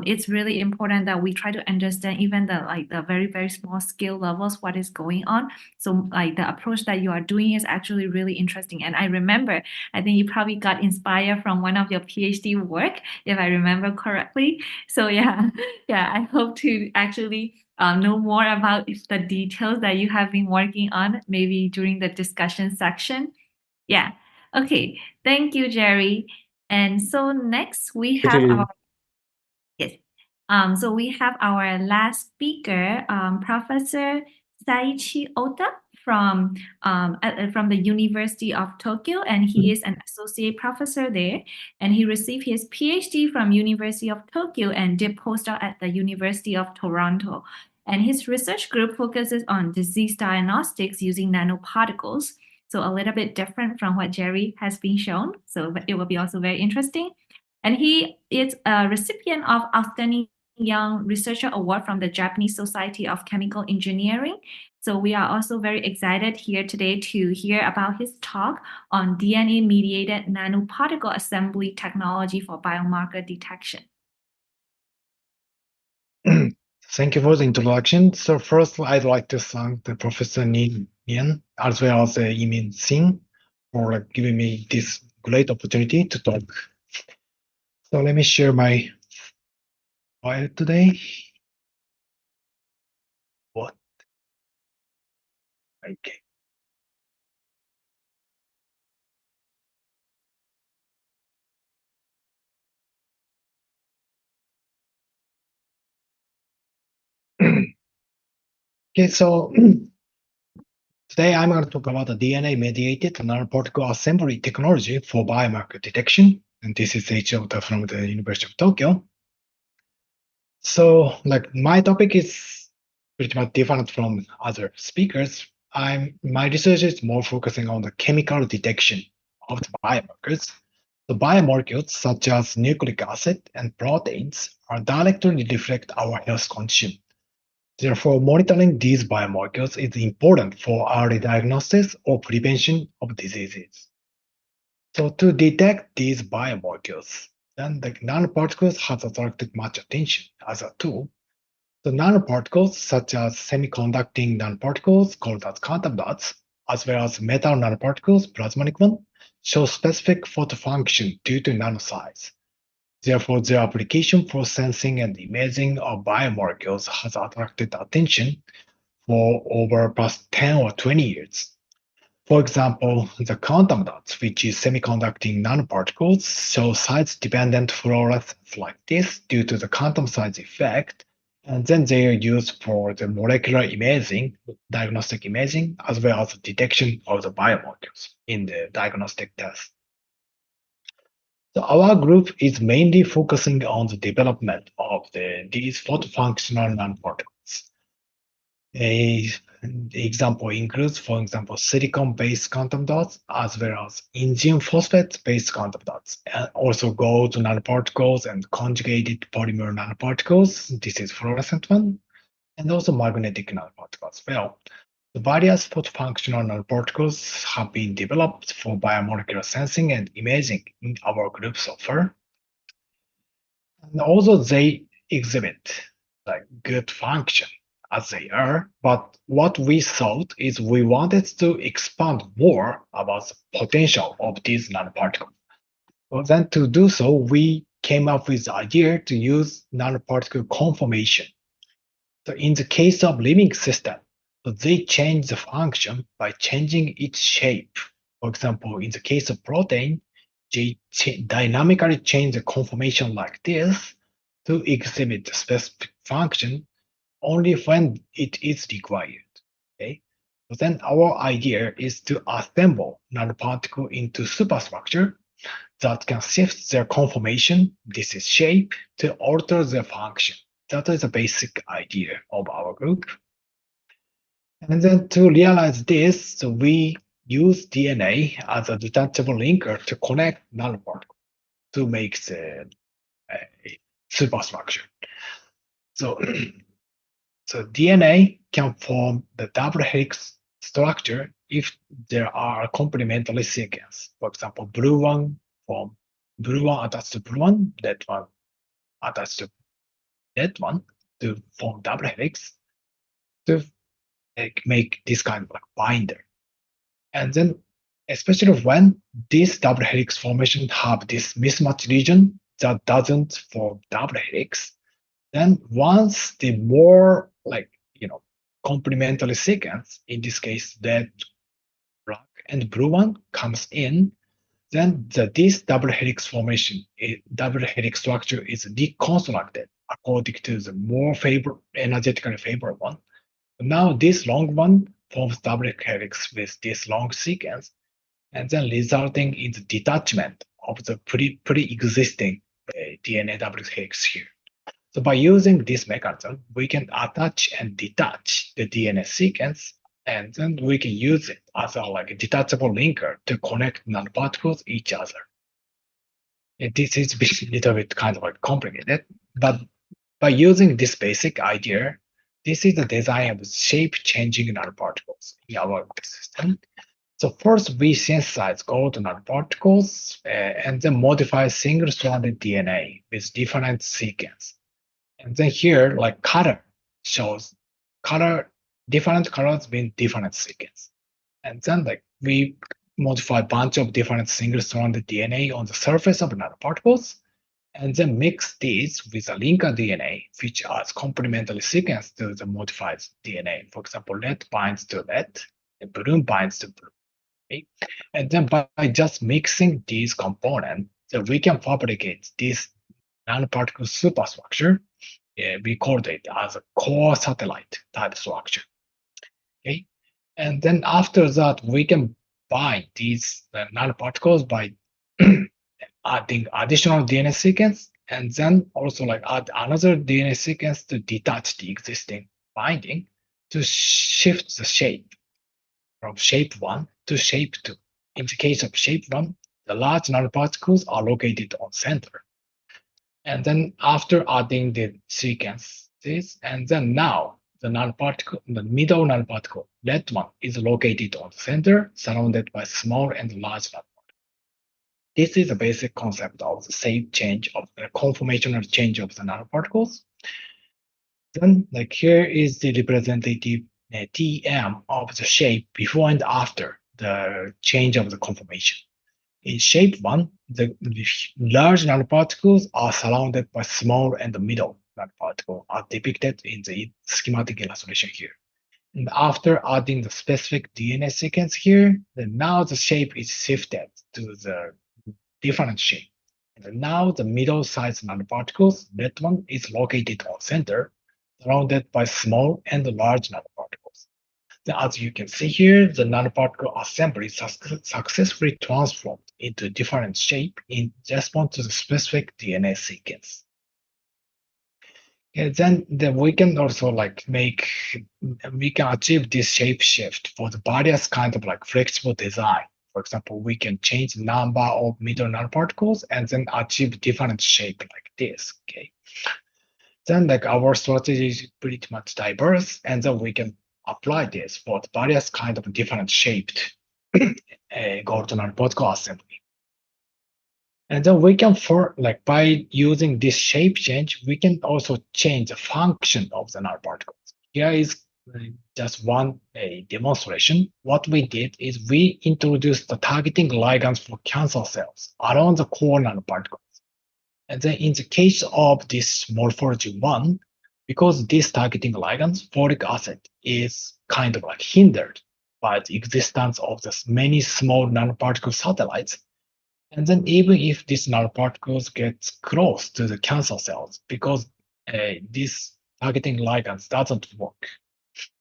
It's really important that we try to understand even the very, very small scale levels, what is going on. So like the approach that you are doing is actually really interesting. And I remember, I think you probably got inspired from one of your PhD work, if I remember correctly. So yeah, I hope to actually know more about the details that you have been working on, maybe during the discussion section. Yeah. Okay. Thank you, Jerry. And so next we have our yes. So we have our last speaker, Professor Seiichi Ohta from the University of Tokyo, and he is an associate professor there. And he received his PhD from University of Tokyo and did postdoc at the University of Toronto. And his research group focuses on disease diagnostics using nanoparticles. So a little bit different from what Jerry has been shown. So it will be also very interesting. And he is a recipient of Outstanding Young Researcher Award from the Japanese Society of Chemical Engineering. So we are also very excited here today to hear about his talk on DNA-mediated nanoparticle assembly technology for biomarker detection. Thank you for the introduction. So first, I'd like to thank the Professor Ning Yan as well as Yimin Singh for giving me this great opportunity to talk. So let me share my file today. What? Okay. Okay, so Today, I'm going to talk about the DNA-mediated nanoparticle assembly technology for biomarker detection. And this is Seiichi Ohta from the University of Tokyo. So, my topic is pretty much different from other speakers. My research is more focusing on the chemical detection of the biomarkers. The biomolecules such as nucleic acid and proteins are directly reflect our health condition. Therefore, monitoring these biomarkers is important for early diagnosis or prevention of diseases. So to detect these biomolecules, then the nanoparticles has attracted much attention as a tool. The nanoparticles, such as semiconducting nanoparticles called as quantum dots, as well as metal nanoparticles, plasmonic one, show specific photofunction due to nanosize. Therefore, their application for sensing and imaging of biomolecules has attracted attention for over past 10 or 20 years. For example, the quantum dots, which is semiconducting nanoparticles, show size-dependent fluorescence like this due to the quantum size effect, and then they are used for the molecular imaging, diagnostic imaging, as well as the detection of the biomolecules in the diagnostic test. So our group is mainly focusing on the development of these photofunctional nanoparticles. An example includes, for example, silicon-based quantum dots, as well as indium phosphate-based quantum dots, and also gold nanoparticles and conjugated polymer nanoparticles. This is fluorescent one, and also magnetic nanoparticles as well. The various photofunctional nanoparticles have been developed for biomolecular sensing and imaging in our group so far. And also they exhibit good function as they are, but what we thought is we wanted to expand more about the potential of these nanoparticles. Well, then to do so, we came up with the idea to use nanoparticle conformation. So in the case of living system, they change the function by changing its shape. For example, in the case of protein, they dynamically change the conformation like this to exhibit the specific function only when it is required. Okay. So then our idea is to assemble nanoparticle into superstructure that can shift their conformation, this is shape, to alter their function. That is the basic idea of our group. And then to realize this, so we use DNA as a detachable linker to connect nanoparticles to make the superstructure. So, so DNA can form the double helix structure if there are a complementary sequence. For example, blue one form blue one attached to blue one, that one attached to that one to form double helix to make this kind of binder. And then, especially when this double helix formation have this mismatch region that doesn't form double helix, then once the more complementary sequence, in this case red, black, and blue one comes in, then this double helix formation, double helix structure is deconstructed according to the more energetically favorable one. Now this long one forms double helix with this long sequence, and then resulting in the detachment of the pre-existing DNA double helix here. So by using this mechanism, we can attach and detach the DNA sequence, and then we can use it as a detachable linker to connect nanoparticles each other. And this is a little bit kind of complicated, but by using this basic idea, this is the design of shape-changing nanoparticles in our system. So first, we synthesize gold nanoparticles and then modify single-stranded DNA with different sequence. And then here, color shows different colors with different sequence. And then we modify a bunch of different single-stranded DNA on the surface of nanoparticles, and then mix these with a linker DNA, which has complementary sequence to the modified DNA. For example, red binds to red, and blue binds to blue. Okay? And then by just mixing these components, so we can fabricate this nanoparticle superstructure. We called it as a core satellite type structure. Okay, And then after that, we can bind these nanoparticles by adding additional DNA sequence, and then also like add another DNA sequence to detach the existing binding to shift the shape from shape 1 to shape 2. In the case of shape 1, the large nanoparticles are located on center. And then after adding the sequences, and then now the nanoparticle, the middle nanoparticle, that one is located on the center, surrounded by small and large nanoparticles. This is a basic concept of the shape change of the conformational change of the nanoparticles. Then, like here is the representative TM of the shape before and after the change of the conformation. In shape 1, the large nanoparticles are surrounded by small and middle nanoparticles, as depicted in the schematic illustration here. And after adding the specific DNA sequence here, then now the shape is shifted to the different shape. And now the middle-sized nanoparticles, that one is located on center, surrounded by small and large nanoparticles. Then as you can see here, the nanoparticle assembly successfully transformed into different shape in response to the specific DNA sequence. And then we can also like we can achieve this shape shift for the various kind of like flexible design. For example, we can change the number of middle nanoparticles and then achieve different shape like this. Okay. Then like our strategy is pretty much diverse, and then we can apply this for the various kind of different shaped gold nanoparticle assembly. And then we can by using this shape change, we can also change the function of the nanoparticles. Here is just one demonstration. What we did is we introduced the targeting ligands for cancer cells around the core nanoparticles. And then in the case of this morphology 1, because this targeting ligands, folic acid is kind of like hindered by the existence of this many small nanoparticle satellites. And then even if these nanoparticles get close to the cancer cells, because this targeting ligands doesn't work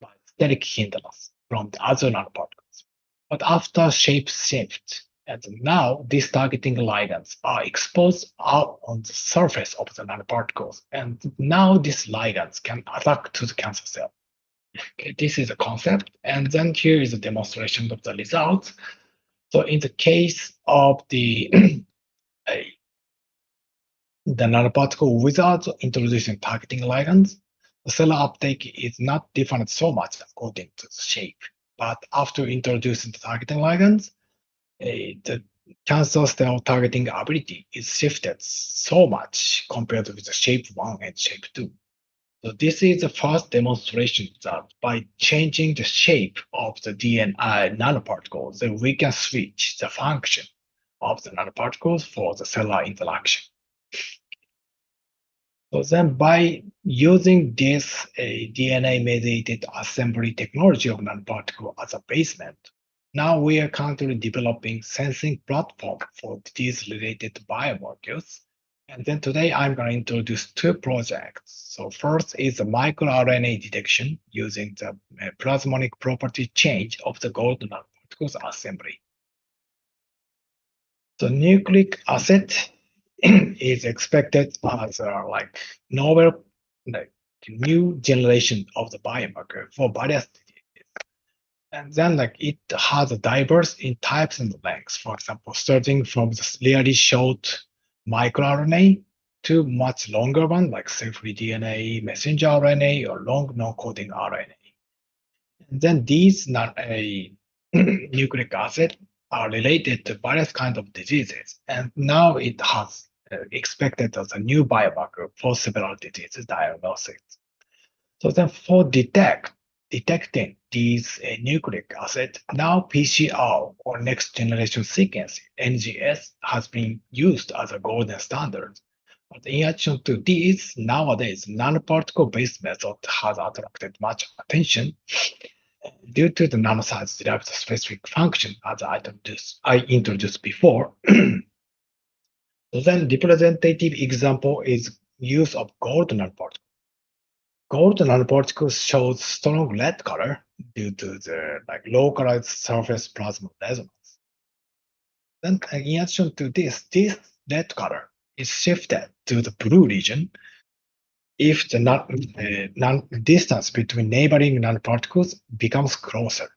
by steric hindrance from the other nanoparticles. But after shape shift, and now these targeting ligands are exposed out on the surface of the nanoparticles, and now these ligands can attack to the cancer cell. Okay, this is a concept, and then here is a demonstration of the results. So in the case of the nanoparticle without introducing targeting ligands, the cell uptake is not different so much according to the shape. But after introducing the targeting ligands, the cancer cell targeting ability is shifted so much compared with the shape 1 and shape 2. So this is the first demonstration that by changing the shape of the DNA nanoparticles, then we can switch the function of the nanoparticles for the cellular interaction. So then by using this DNA-mediated assembly technology of nanoparticle as a basement, now we are currently developing sensing platform for these related biomarkers. And then today I'm going to introduce two projects. So first is the microRNA detection using the plasmonic property change of the gold nanoparticles assembly. The nucleic acid is expected as like novel, like new generation of the biomarker for various diseases. And then like it has a diverse in types and lengths. For example, starting from the really short microRNA to much longer one like cell-free DNA, messenger RNA, or long non-coding RNA. And then these nucleic acid are related to various kinds of diseases, and now it has expected as a new biomarker for several diseases diagnosis. So then for detecting these nucleic acid, now PCR or next generation sequencing, NGS, has been used as a golden standard. But in addition to these, nowadays, nanoparticle-based method has attracted much attention due to the nanosize derived specific function as I introduced before. So then representative example is use of gold nanoparticle. Gold nanoparticles shows strong red color due to the localized surface plasma resonance. Then in addition to this red color is shifted to the blue region if the distance between neighboring nanoparticles becomes closer.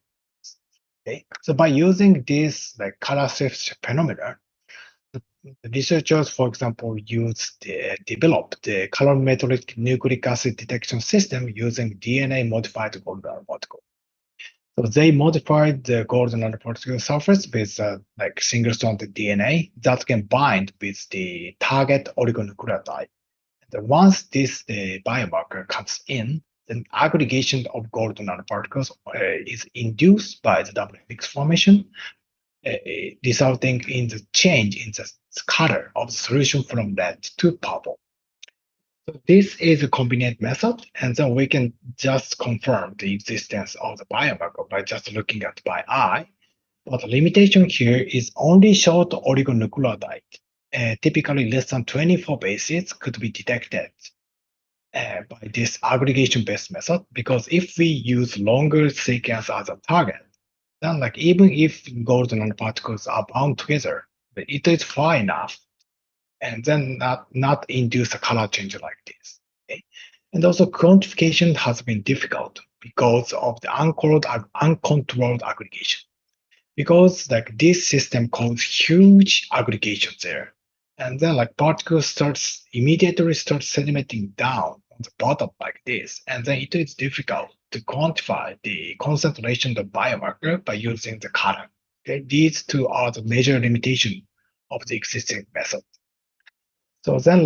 Okay, so by using this color shift phenomena, the researchers, for example, developed the colorimetric nucleic acid detection system using DNA-modified gold nanoparticle. So they modified the gold nanoparticle surface with single-stranded DNA that can bind with the target oligonucleotide. And once this biomarker comes in, then aggregation of gold nanoparticles is induced by the double helix formation, resulting in the change in the color of the solution from red to purple. So this is a convenient method, and then we can just confirm the existence of the biomarker by just looking at by eye. But the limitation here is only short oligonucleotide. Typically less than 24 bases could be detected by this aggregation-based method, because if we use longer sequence as a target, then even if gold nanoparticles are bound together, but it is far enough, and then not induce a color change like this. Okay? And also quantification has been difficult because of the uncontrolled aggregation. Because this system causes huge aggregations there, and then particles immediately start sedimenting down on the bottom like this, and then it is difficult to quantify the concentration of biomarker by using the color. Okay? These two are the major limitation of the existing method. So then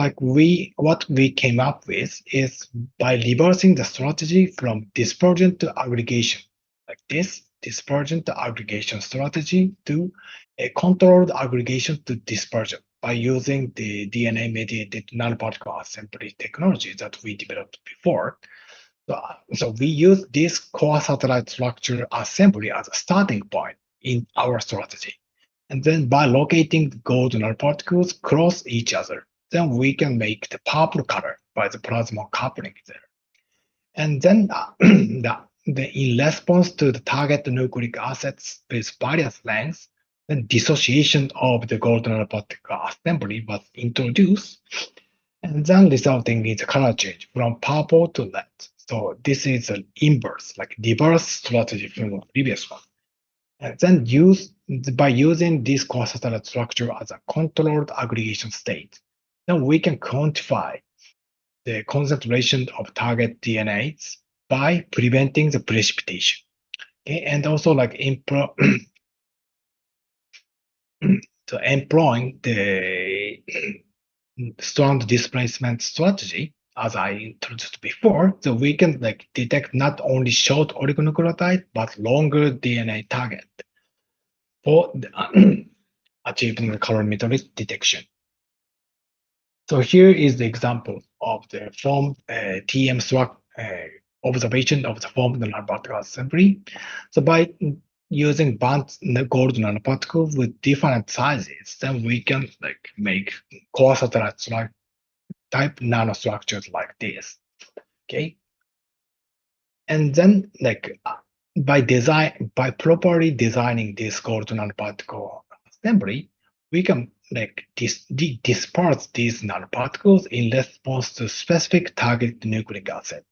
what we came up with is by reversing the strategy from dispersion to aggregation, like this dispersion to aggregation strategy to a controlled aggregation to dispersion by using the DNA-mediated nanoparticle assembly technology that we developed before. So we use this core satellite structure assembly as a starting point in our strategy. And then by locating the gold nanoparticles close each other, then we can make the purple color by the plasma coupling there. And then in response to the target nucleic acids with various lengths, then dissociation of the gold nanoparticle assembly was introduced, and then resulting in the color change from purple to red. So this is an inverse, reverse strategy from the previous one. And then by using this core satellite structure as a controlled aggregation state, then we can quantify the concentration of target DNAs by preventing the precipitation. Okay? And also employing the strand displacement strategy, as I introduced before, so we can detect not only short oligonucleotide but longer DNA target for achieving the colorimetric detection. So here is the example of the form TM observation of the formed nanoparticle assembly. So by using bound gold nanoparticle with different sizes, then we can make core satellite type nanostructures like this. Okay, and then by properly designing this gold nanoparticle assembly, we can disperse these nanoparticles in response to specific target nucleic acid.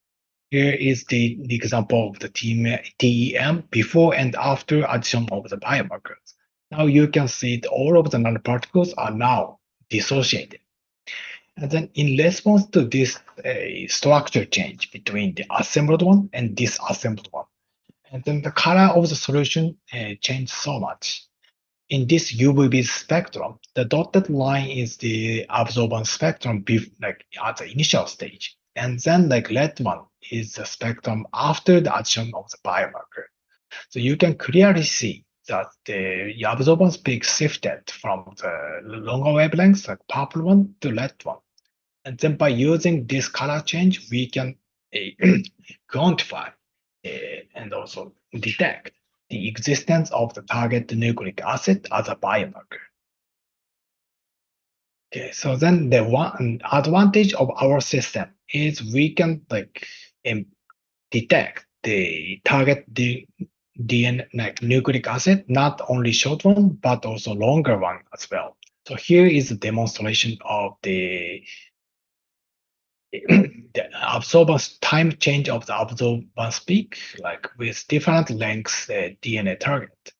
Here is the example of the TEM before and after addition of the biomarkers. Now you can see that all of the nanoparticles are now dissociated. And then in response to this structure change between the assembled one and disassembled one, and then the color of the solution changed so much. In this UVB spectrum, the dotted line is the absorbance spectrum at the initial stage. And then red one is the spectrum after the addition of the biomarker. So you can clearly see that the absorbance peak shifted from the longer wavelengths, purple one, to red one. And then by using this color change, we can quantify and also detect the existence of the target nucleic acid as a biomarker. Okay, so then the one advantage of our system is we can detect the target DNA, like nucleic acid, not only short one, but also longer one as well. So here is a demonstration of the absorbance time change of the absorbance peak, like with different lengths DNA target.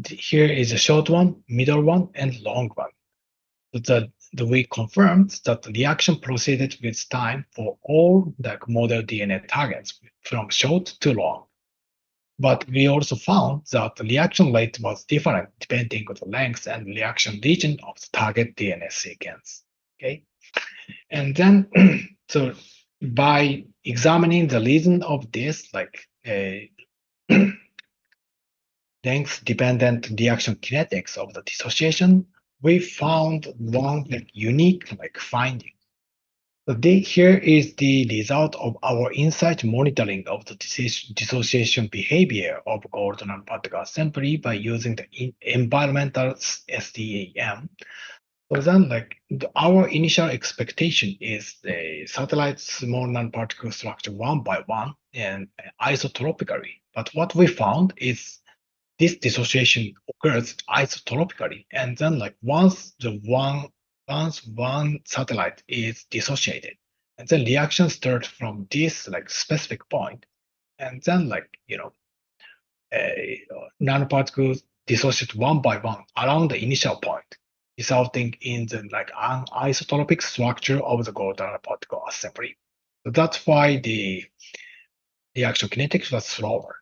Here is a short one, middle one, and long one. So we confirmed that the reaction proceeded with time for all the model DNA targets from short to long. But we also found that the reaction rate was different depending on the length and reaction region of the target DNA sequence. Okay, and then so by examining the reason of this, like length-dependent reaction kinetics of the dissociation, we found one unique finding. So here is the result of our insight monitoring of the dissociation behavior of gold nanoparticle assembly by using the environmental SDAM. So then, our initial expectation is the satellite small nanoparticle structure one by one and isotropically. But what we found is this dissociation occurs isotropically, and then once one satellite is dissociated, and then reactions start from this specific point, and then nanoparticles dissociate one by one around the initial point, resulting in the anisotropic structure of the gold nanoparticle assembly. So that's why the reaction kinetics was slower.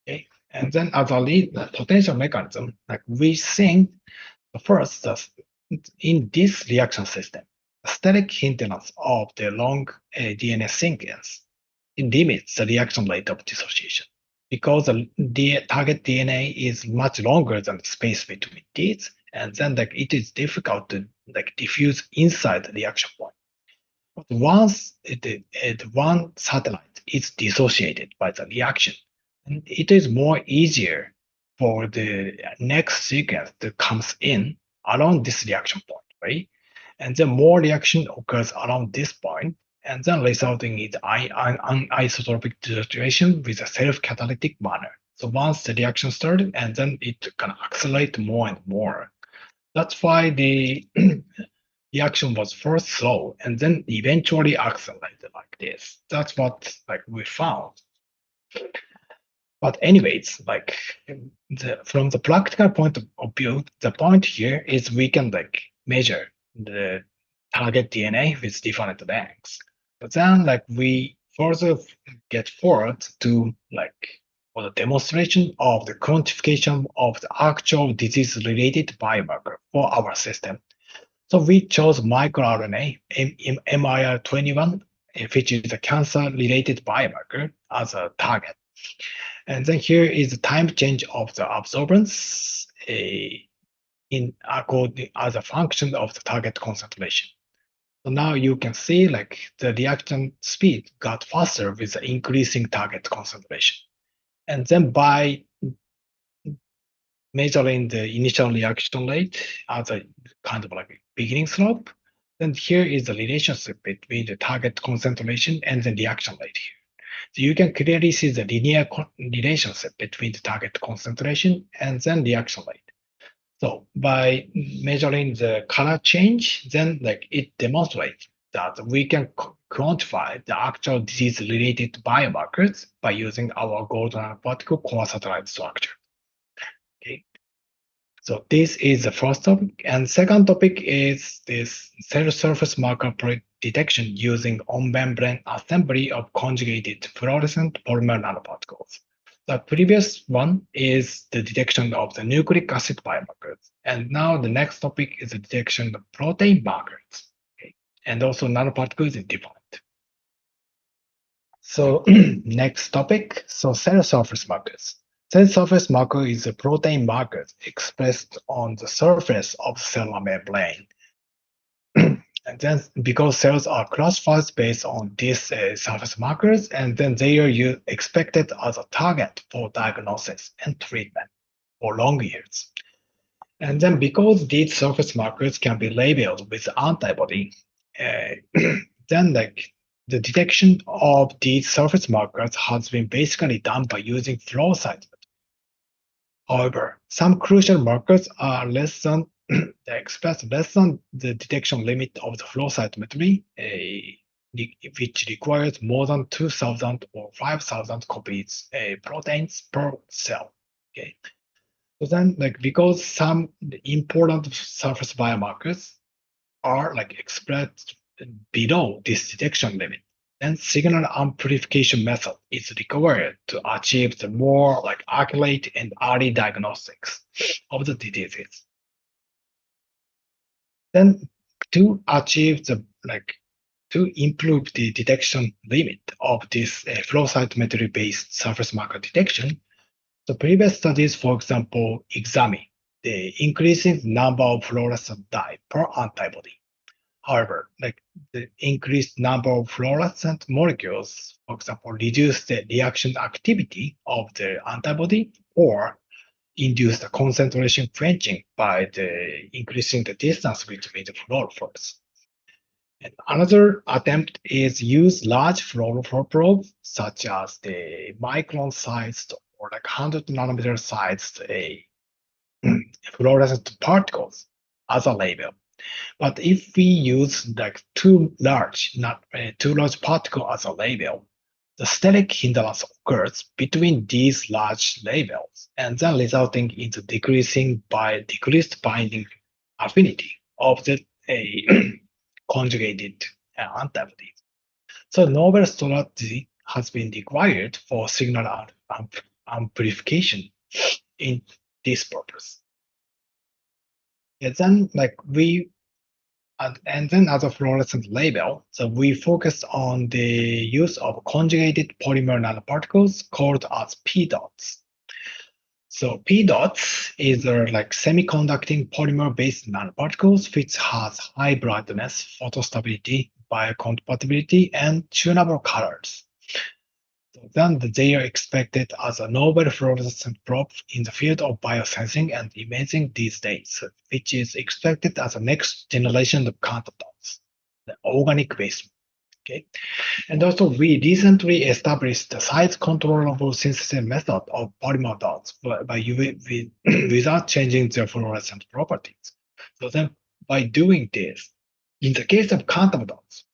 Okay. And then as a lead potential mechanism, we think first that in this reaction system, static hindrance of the long DNA sequence limits the reaction rate of dissociation because the target DNA is much longer than the space between these, and then it is difficult to diffuse inside the reaction point. But once one satellite is dissociated by the reaction, it is more easier for the next sequence that comes in around this reaction point, right? And then more reaction occurs around this point, and then resulting in an isotropic dissociation with a self-catalytic manner. So once the reaction started, and then it can accelerate more and more. That's why the reaction was first slow and then eventually accelerated like this. That's what we found. But anyways, from the practical point of view, the point here is we can measure the target DNA with different lengths. But then we further get forward to for the demonstration of the quantification of the actual disease-related biomarker for our system. So we chose microRNA, MIR21, which is a cancer-related biomarker as a target. And then here is the time change of the absorbance as a function of the target concentration. So now you can see the reaction speed got faster with the increasing target concentration. And then by measuring the initial reaction rate as a kind of beginning slope, then here is the relationship between the target concentration and the reaction rate here. So you can clearly see the linear relationship between the target concentration and then reaction rate. So by measuring the color change, then it demonstrates that we can quantify the actual disease-related biomarkers by using our gold nanoparticle core satellite structure. Okay. So this is the first topic, and second topic is this cell surface marker detection using on-membrane assembly of conjugated fluorescent polymer nanoparticles. The previous one is the detection of the nucleic acid biomarkers, and now the next topic is the detection of protein markers. Okay. And also nanoparticles is different. So next topic, so cell surface markers. Cell surface marker is a protein marker expressed on the surface of the cellular membrane. And then because cells are classified based on these surface markers, and then they are expected as a target for diagnosis and treatment for long years. And then because these surface markers can be labeled with antibody, then the detection of these surface markers has been basically done by using flow cytometry. However, some crucial markers are less than they express less than the detection limit of the flow cytometry, which requires more than 2,000 or 5,000 copies proteins per cell. Okay, so then because some important surface biomarkers are expressed below this detection limit, then signal amplification method is required to achieve the more accurate and early diagnostics of the diseases. Then to achieve the to improve the detection limit of this flow cytometry based surface marker detection, the previous studies, for example, examine the increasing number of fluorescent dye per antibody. However, the increased number of fluorescent molecules, for example, reduce the reaction activity of the antibody or induce the concentration quenching by increasing the distance between the fluorophores. And another attempt is use large fluorophore probes, such as the micron-sized or 100 nanometer sized fluorescent particles as a label. But if we use too large particle as a label, the steric hindrance occurs between these large labels, and then resulting in the decreased binding affinity of the conjugated antibodies. So novel strategy has been required for signal amplification in this purpose. And then and then as a fluorescent label, so we focused on the use of conjugated polymer nanoparticles called as P-dots. So P-dots is semiconducting polymer-based nanoparticles which has high brightness, photostability, biocompatibility, and tunable colors. So then they are expected as a novel fluorescent probe in the field of biosensing and imaging these days, which is expected as a next generation of quantum dots, the organic based. Okay, and also we recently established the size controllable synthesis method of polymer dots without changing their fluorescent properties. So then by doing this, in the case of quantum dots,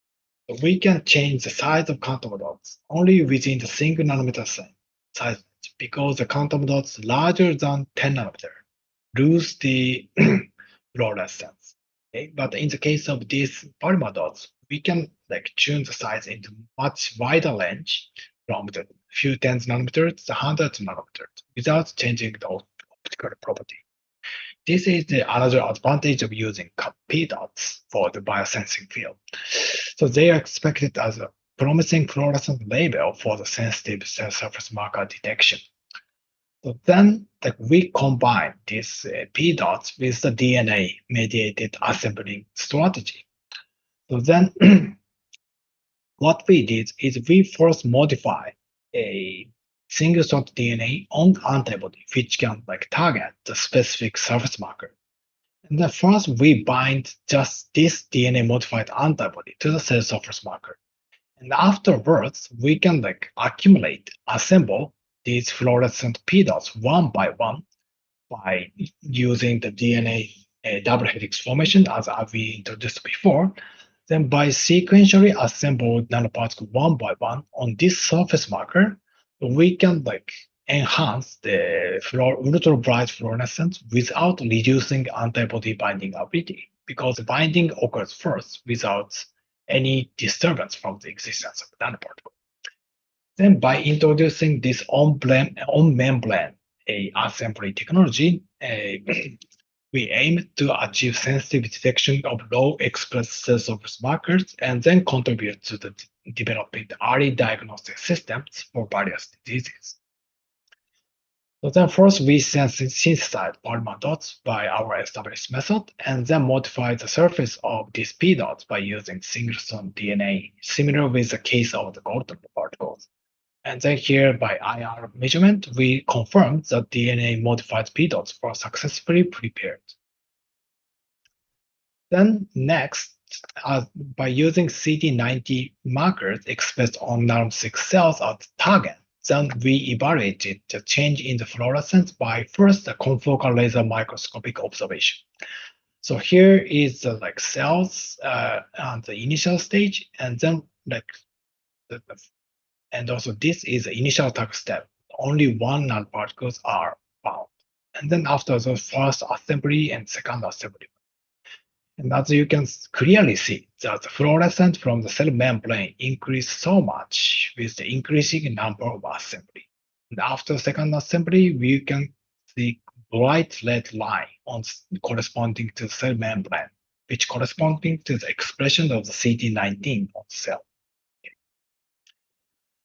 we can change the size of quantum dots only within the single nanometer size because the quantum dots larger than 10 nanometer lose the fluorescence. Okay? But in the case of these polymer dots, we can tune the size into much wider range from the few tens nanometers to hundreds nanometers without changing the optical property. This is another advantage of using P-dots for the biosensing field. So they are expected as a promising fluorescent label for the sensitive cell surface marker detection. So then we combine these P-dots with the DNA-mediated assembling strategy. So then what we did is we first modify a single-strand DNA on antibody, which can target the specific surface marker. And then first we bind just this DNA-modified antibody to the cell surface marker. And afterwards, we can assemble these fluorescent P-dots one by one by using the DNA double helix formation as we introduced before. Then by sequentially assemble nanoparticle one by one on this surface marker, we can enhance the ultra bright fluorescence without reducing antibody binding ability, because the binding occurs first without any disturbance from the existence of the nanoparticle. Then by introducing this on-membrane assembly technology, we aim to achieve sensitive detection of low expressed cell surface markers and then contribute to the developing the early diagnostic systems for various diseases. So then first we synthesize polymer dots by our established method and then modify the surface of these P dots by using single-strand DNA, similar with the case of the golden particles. And then here by IR measurement, we confirm that DNA modified P dots were successfully prepared. Then next, by using CD90 markers expressed on nanosecond cells as target, then we evaluated the change in the fluorescence by first the confocal laser microscopic observation. So here is the cells on the initial stage, and then and also this is the initial attack step. Only one nanoparticles are found, and then after the first assembly and second assembly. And as you can clearly see, that the fluorescence from the cell membrane increased so much with the increasing number of assembly. And after second assembly, we can see bright red line corresponding to the cell membrane, which corresponding to the expression of the CD19 on the cell.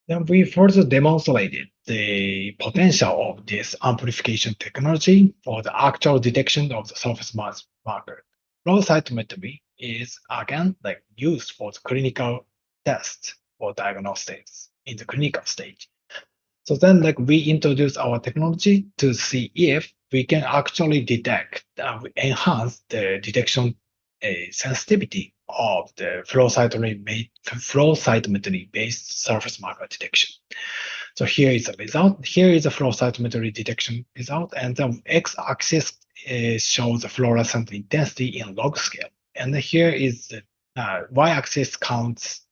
Then we further demonstrated the potential of this amplification technology for the actual detection of the surface mass marker. Flow cytometry is again used for the clinical test for diagnostics in the clinical stage. So then we introduce our technology to see if we can actually detect, enhance the detection sensitivity of the flow cytometry based surface marker detection. So here is the result. Here is the flow cytometry detection result, and the x-axis shows the fluorescent intensity in log scale, and here is the y-axis counts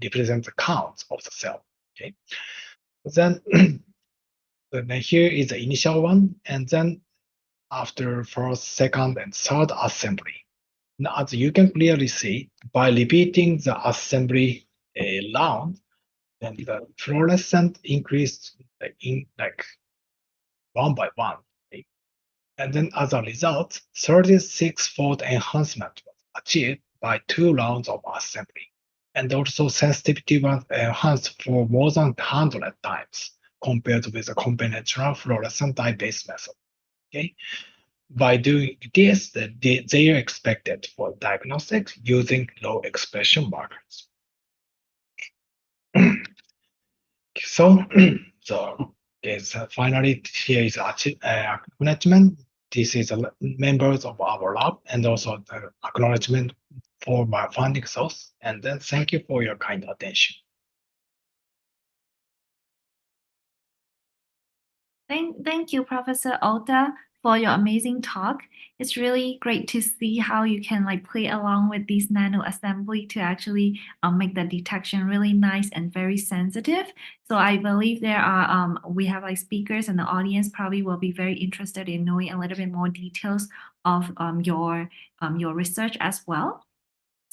represents the counts of the cell. Okay, then here is the initial one, and then after first, second, and third assembly. Now, as you can clearly see, by repeating the assembly round, then the fluorescence increased in one by one. Okay? And then as a result, 36-fold enhancement was achieved by 2 rounds of assembly. And also sensitivity was enhanced for more than 100 times compared with the conventional fluorescent dye-based method. Okay? By doing this, they are expected for diagnostics using low expression markers. So finally, here is acknowledgement. This is members of our lab, and also the acknowledgement for my funding source. And then thank you for your kind attention. Thank you, Professor Ohta, for your amazing talk. It's really great to see how you can play along with these nano assembly to actually make the detection really nice and very sensitive. So I believe there are we have speakers, and the audience probably will be very interested in knowing a little bit more details of your research as well.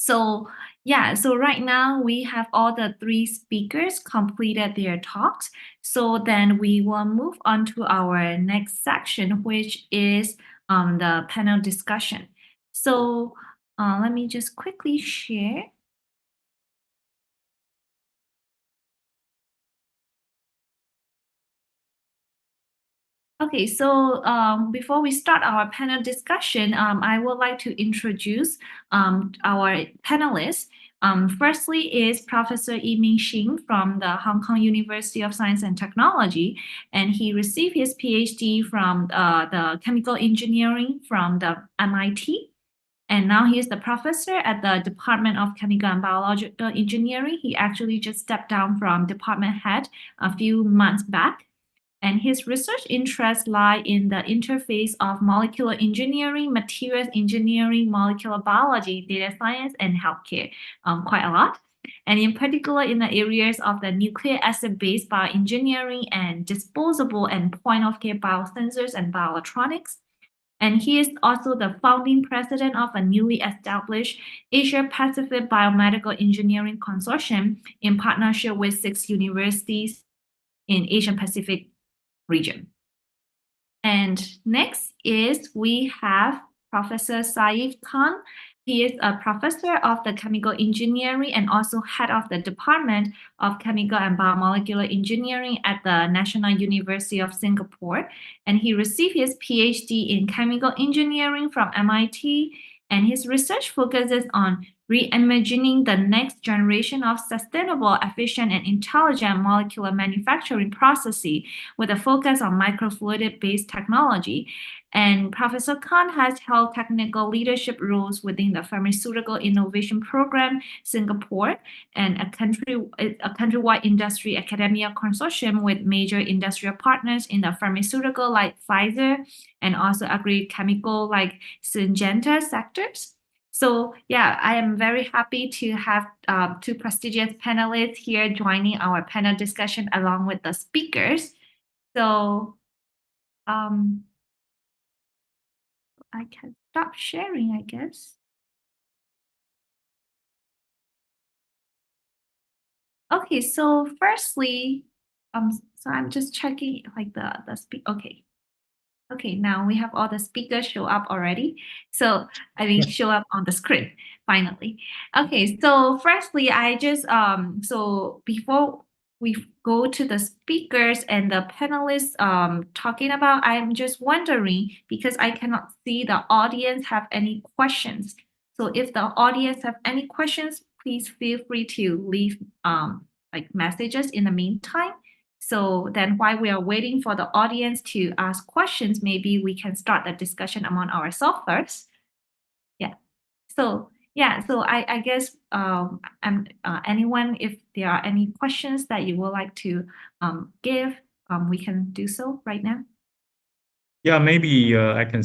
So yeah, so right now we have all the 3 speakers completed their talks. So then we will move on to our next section, which is the panel discussion. So let me just quickly share. Okay, so before we start our panel discussion, I would like to introduce our panelists. Firstly is Professor Ming from the Hong Kong University of Science and Technology, and he received his PhD from the chemical engineering from the MIT. And now he is the professor at the Department of Chemical and Biological Engineering. He actually just stepped down from department head a few months back. And his research interests lie in the interface of molecular engineering, materials engineering, molecular biology, data science, and healthcare, quite a lot. And in particular, in the areas of the nucleic acid-based bioengineering and disposable and point-of-care biosensors and bioelectronics. And he is also the founding president of a newly established Asia-Pacific Biomedical Engineering Consortium in partnership with 6 universities in Asia-Pacific region. And next is we have Professor Seiichi. He is a professor of the chemical engineering and also head of the Department of Chemical and Biomolecular Engineering at the National University of Singapore. And he received his PhD in chemical engineering from MIT. And his research focuses on reimagining the next generation of sustainable, efficient, and intelligent molecular manufacturing processes with a focus on microfluidic-based technology. And Professor Khan has held technical leadership roles within the Pharmaceutical Innovation Program Singapore and a countrywide industry academia consortium with major industrial partners in the pharmaceutical like Pfizer and also agri-chemical like Syngenta sectors. So yeah, I am very happy to have two prestigious panelists here joining our panel discussion along with the speakers. So I can stop sharing, I guess. Okay, so firstly, so I'm just checking like the speak. Okay, now we have all the speakers show up already. So I mean, show up on the screen finally. Okay, so firstly, I just so before we go to the speakers and the panelists talking about, I'm just wondering because I cannot see the audience have any questions. So if the audience have any questions, please feel free to leave like messages in the meantime. So then while we are waiting for the audience to ask questions, maybe we can start the discussion among ourselves first. Yeah. So yeah, so I guess anyone, if there are any questions that you would like to give, we can do so right now. Yeah, maybe I can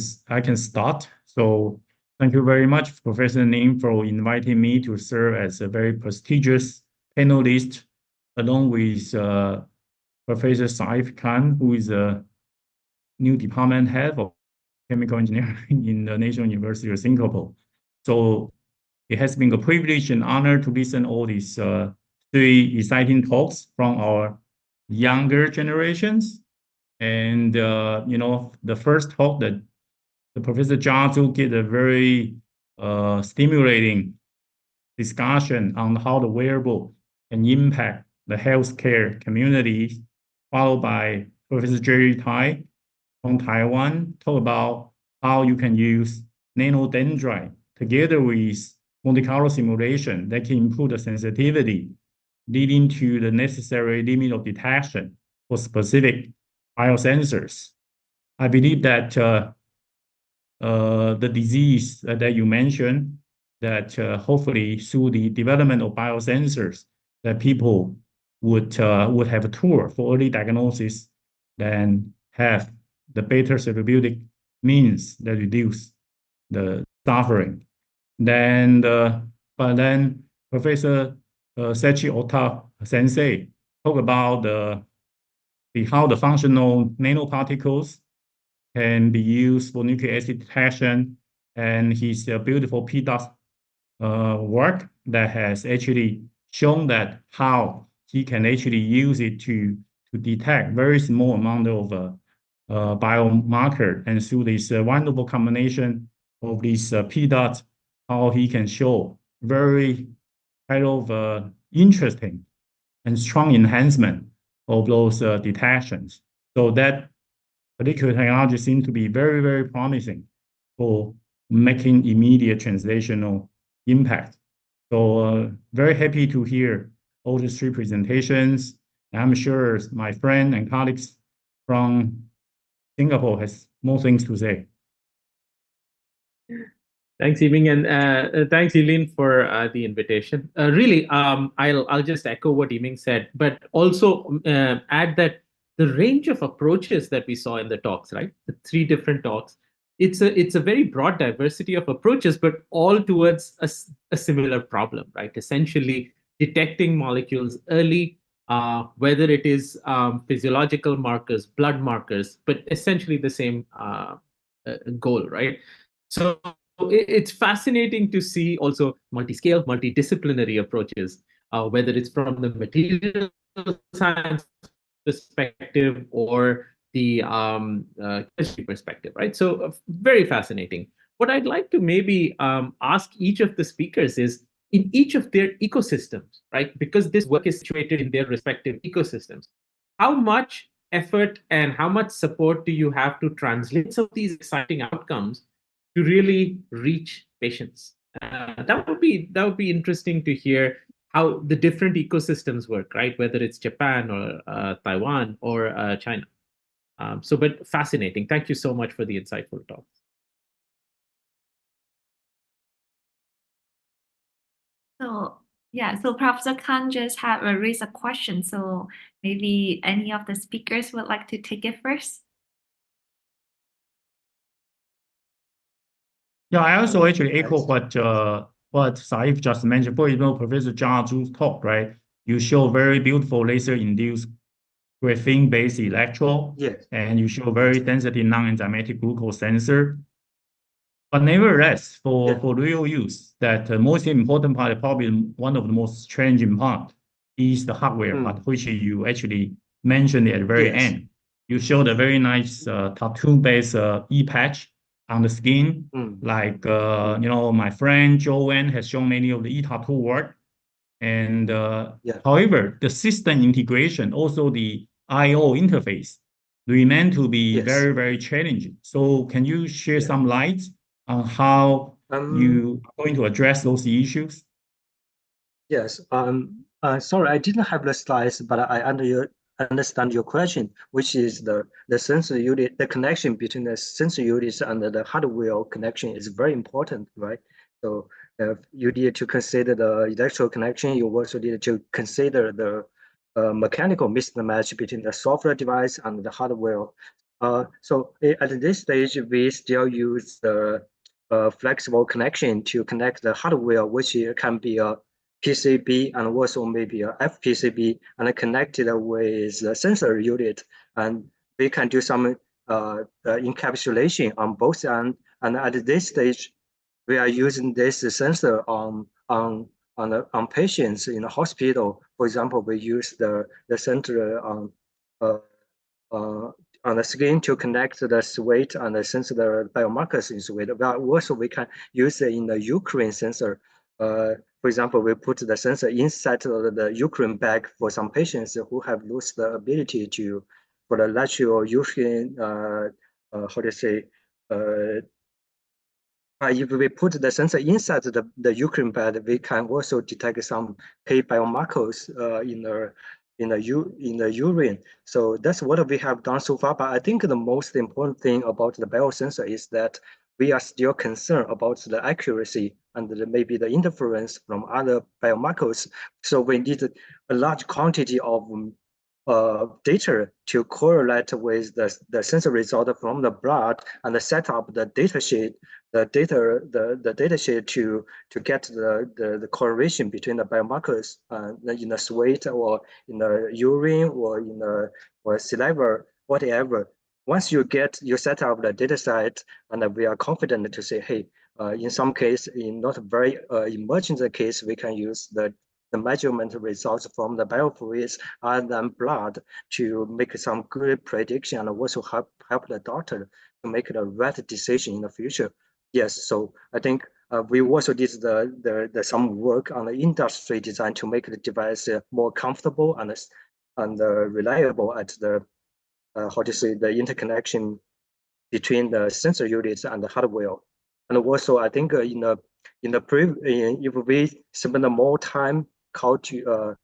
start. So thank you very much, Professor Ning, for inviting me to serve as a very prestigious panelist, along with Professor Saif Khan, who is a new department head of chemical engineering in the National University of Singapore. So it has been a privilege and honor to listen all these three exciting talks from our younger generations. And the first talk that the Professor Jia Zhu gave a very stimulating discussion on how the wearable can impact the healthcare community, followed by Professor Jerry Tai from Taiwan, talk about how you can use nanodendrite together with Monte Carlo simulation that can improve the sensitivity, leading to the necessary limit of detection for specific biosensors. I believe that the disease that you mentioned, that hopefully through the development of biosensors, that people would have a tool for early diagnosis, then have the better therapeutic means that reduce the suffering. Then, but then Professor Seiichi Ohta Sensei talk about how the functional nanoparticles can be used for nucleic acid detection, and his beautiful PDOT work that has actually shown that how he can actually use it to detect very small amount of biomarker, and through this wonderful combination of these PDOT, how he can show very kind of interesting and strong enhancement of those detections. So that particular technology seems to be very, very promising for making immediate translational impact. So very happy to hear all these three presentations. I'm sure my friend and colleagues from Singapore has more things to say. Thanks, Yiming, and thanks, Eileen, for the invitation. Really, I'll just echo what Yiming said, but also add that the range of approaches that we saw in the talks, right? The three different talks, it's a very broad diversity of approaches, but all towards a similar problem, right? Essentially, detecting molecules early, whether it is physiological markers, blood markers, but essentially the same goal, right? So it's fascinating to see also multi-scale, multidisciplinary approaches, whether it's from the material science perspective or the chemistry perspective, right? So very fascinating. What I'd like to maybe ask each of the speakers is, in each of their ecosystems, right? Because this work is situated in their respective ecosystems, how much effort and how much support do you have to translate some of these exciting outcomes to really reach patients? That would be interesting to hear how the different ecosystems work, right? Whether it's Japan or Taiwan or China. But fascinating. Thank you so much for the insightful talk. So yeah, so Professor Khan just have raised a question. So maybe any of the speakers would like to take it first. Yeah, I also actually echo what Saif just mentioned. For example, Professor Zhang Zhu's talk, right? You show very beautiful laser-induced graphene-based electrode, Yes. and you show very sensitive non-enzymatic glucose sensor. But nevertheless, for real use, that most important part, probably one of the most challenging part, is the hardware part, which you actually mentioned at the very end. You showed a very nice tattoo-based e-patch on the skin. Like, you know, my friend Joanne has shown many of the e-tattoo work. And however, the system integration, also the I/O interface, remain to be very, very challenging. So can you share some light on how you are going to address those issues? Yes. Sorry, I didn't have the slides, but I understand your question, which is the sensor unit, the connection between the sensor units and the hardware connection is very important, right? So you need to consider the electrical connection. You also need to consider the mechanical mismatch between the software device and the hardware. So at this stage, we still use the flexible connection to connect the hardware, which can be a PCB and also maybe a FPCB and connected with the sensor unit. And we can do some encapsulation on both ends. And at this stage, we are using this sensor on patients in the hospital. For example, we use the sensor on the skin to connect the sweat and sense the biomarkers in sweat. But also we can use it in the urine sensor. For example, we put the sensor inside the urine bag for some patients who have lost the ability to, for the lateral urine, how to say, if we put the sensor inside the urine bed, we can also detect some key biomarkers in the urine. So that's what we have done so far. But I think the most important thing about the biosensor is that we are still concerned about the accuracy and maybe the interference from other biomarkers. So we need a large quantity of data to correlate with the sensor result from the blood and set up the data sheet, the data sheet to get the correlation between the biomarkers in the sweat or in the urine or in the saliva, whatever. Once you set up the data set, and we are confident to say, hey, in some case, in not very emergent case, we can use the measurement results from the biofluids and then blood to make some good prediction and also help the doctor to make the right decision in the future. Yes, so I think we also did some work on the industry design to make the device more comfortable and reliable at the the interconnection between the sensor units and the hardware. And also, I think if we spend more time to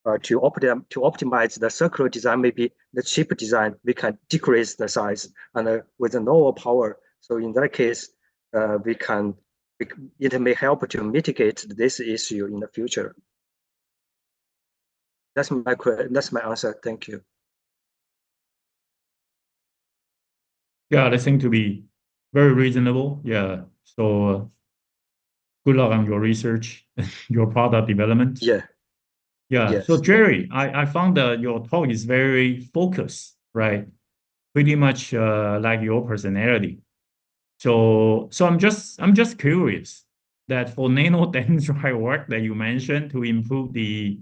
optimize the circular design, maybe the chip design, we can decrease the size and with a lower power. So in that case, it may help to mitigate this issue in the future. That's my answer. Thank you. Yeah, they seem to be very reasonable. Yeah. So good luck on your research, your product development. Yeah. Yeah. Yes. So Jerry, I found that your talk is very focused, right? Pretty much like your personality. So I'm just curious that for nanodendrite work that you mentioned to improve the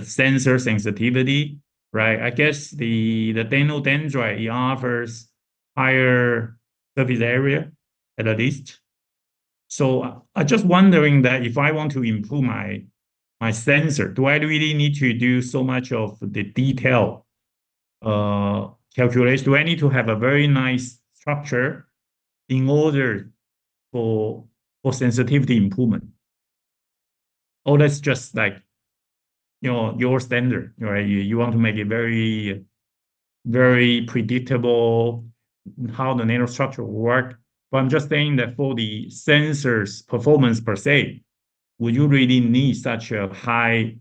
sensor sensitivity, right? I guess the nanodendrite, it offers higher surface area at least. So I'm just wondering that if I want to improve my sensor, do I really need to do so much of the detail calculation? Do I need to have a very nice structure in order for sensitivity improvement? Or that's just like, you know, your standard, right? You want to make it very very predictable how the nanostructure will work. But I'm just saying that for the sensor's performance per se, would you really need such a high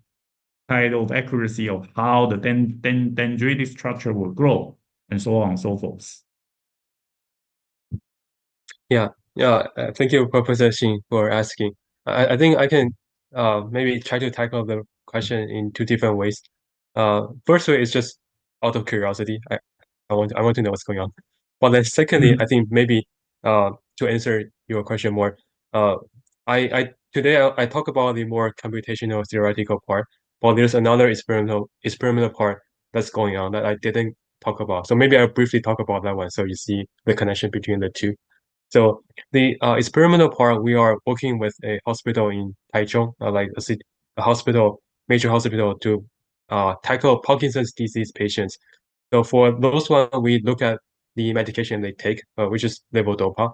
kind of accuracy of how the dendritic structure will grow and so on and so forth? Yeah, thank you, Professor Xin, for asking. I think I can maybe try to tackle the question in two different ways. First way is just out of curiosity. I want to know what's going on. But then secondly, I think maybe to answer your question more, I today I talk about the more computational theoretical part, but there's another experimental part that's going on that I didn't talk about. So maybe I'll briefly talk about that one so you see the connection between the two. So the experimental part, we are working with a hospital in Taichung, like a hospital, major hospital, to tackle Parkinson's disease patients. So for those one, we look at the medication they take, which is levodopa,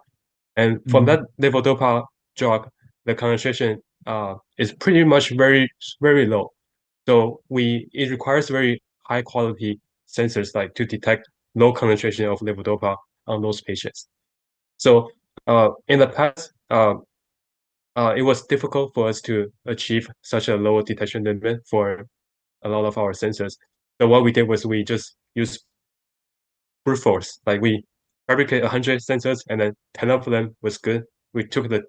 and for that levodopa drug, the concentration is pretty much very low. So it requires very high quality sensors like to detect low concentration of levodopa on those patients. So in the past, it was difficult for us to achieve such a low detection limit for a lot of our sensors. So what we did was we just used brute force. Like we fabricate 100 sensors and then 10 of them was good. We took the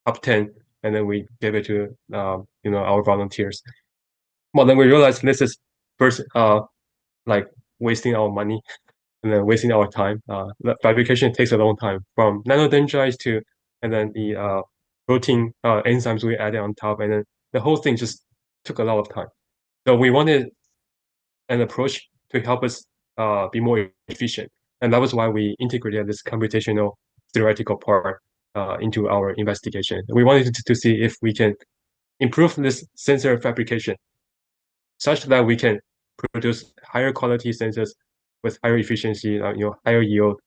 top 10 and then we gave it to our volunteers. Well, then we realized this is first like wasting our money and then wasting our time. The fabrication takes a long time from nanodendrites to, and then the protein enzymes we added on top, and then the whole thing just took a lot of time. So we wanted an approach to help us be more efficient, and that was why we integrated this computational theoretical part into our investigation. We wanted to see if we can improve this sensor fabrication such that we can produce higher quality sensors with higher efficiency, higher yield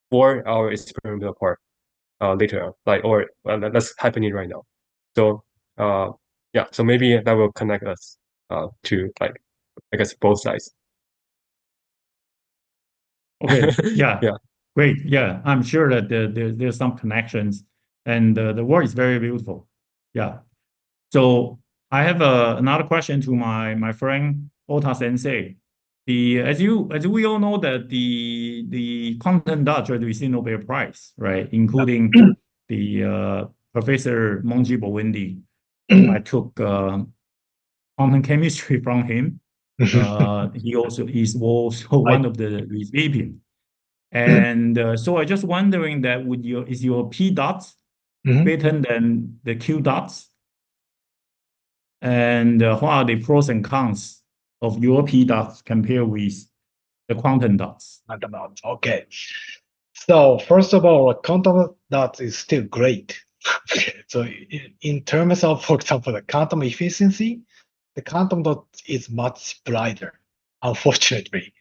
for our experimental part later on, that's happening right now. So yeah, so maybe that will connect us to I guess both sides. Okay, yeah. Yeah. Great. Yeah, I'm sure that there's some connections, and the work is very beautiful. Yeah. So I have another question to my friend Ohta Sensei. As we all know that the quantum dots received Nobel Prize, right? Including the Professor Monji Bowindi, whom I took quantum chemistry from him. He also is one of the recipients. And so I just wondering that is your P dots better than the Q dots? And what are the pros and cons of your P dots compared with the quantum dots? Okay. So first of all, quantum dots is still great. So in terms of, for example, the quantum efficiency, the quantum dot is much brighter, unfortunately.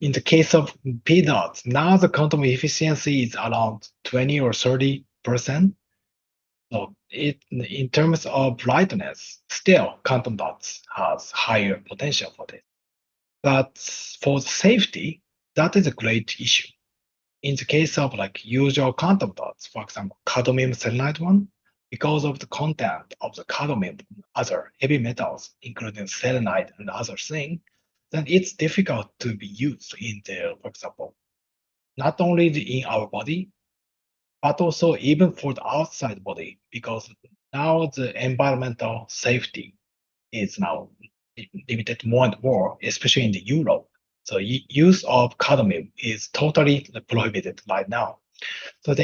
In the case of P dots, now the quantum efficiency is around 20 or 30%. So in terms of brightness, still quantum dots has higher potential for this. But for safety, that is a great issue. In the case of like usual quantum dots, for example, cadmium selenide one, because of the content of the cadmium and other heavy metals, including selenide and other things, then it's difficult to be used in there, for example, not only in our body, but also even for the outside body, because now the environmental safety is now limited more and more, especially in the Europe. So use of cadmium is totally prohibited right now. So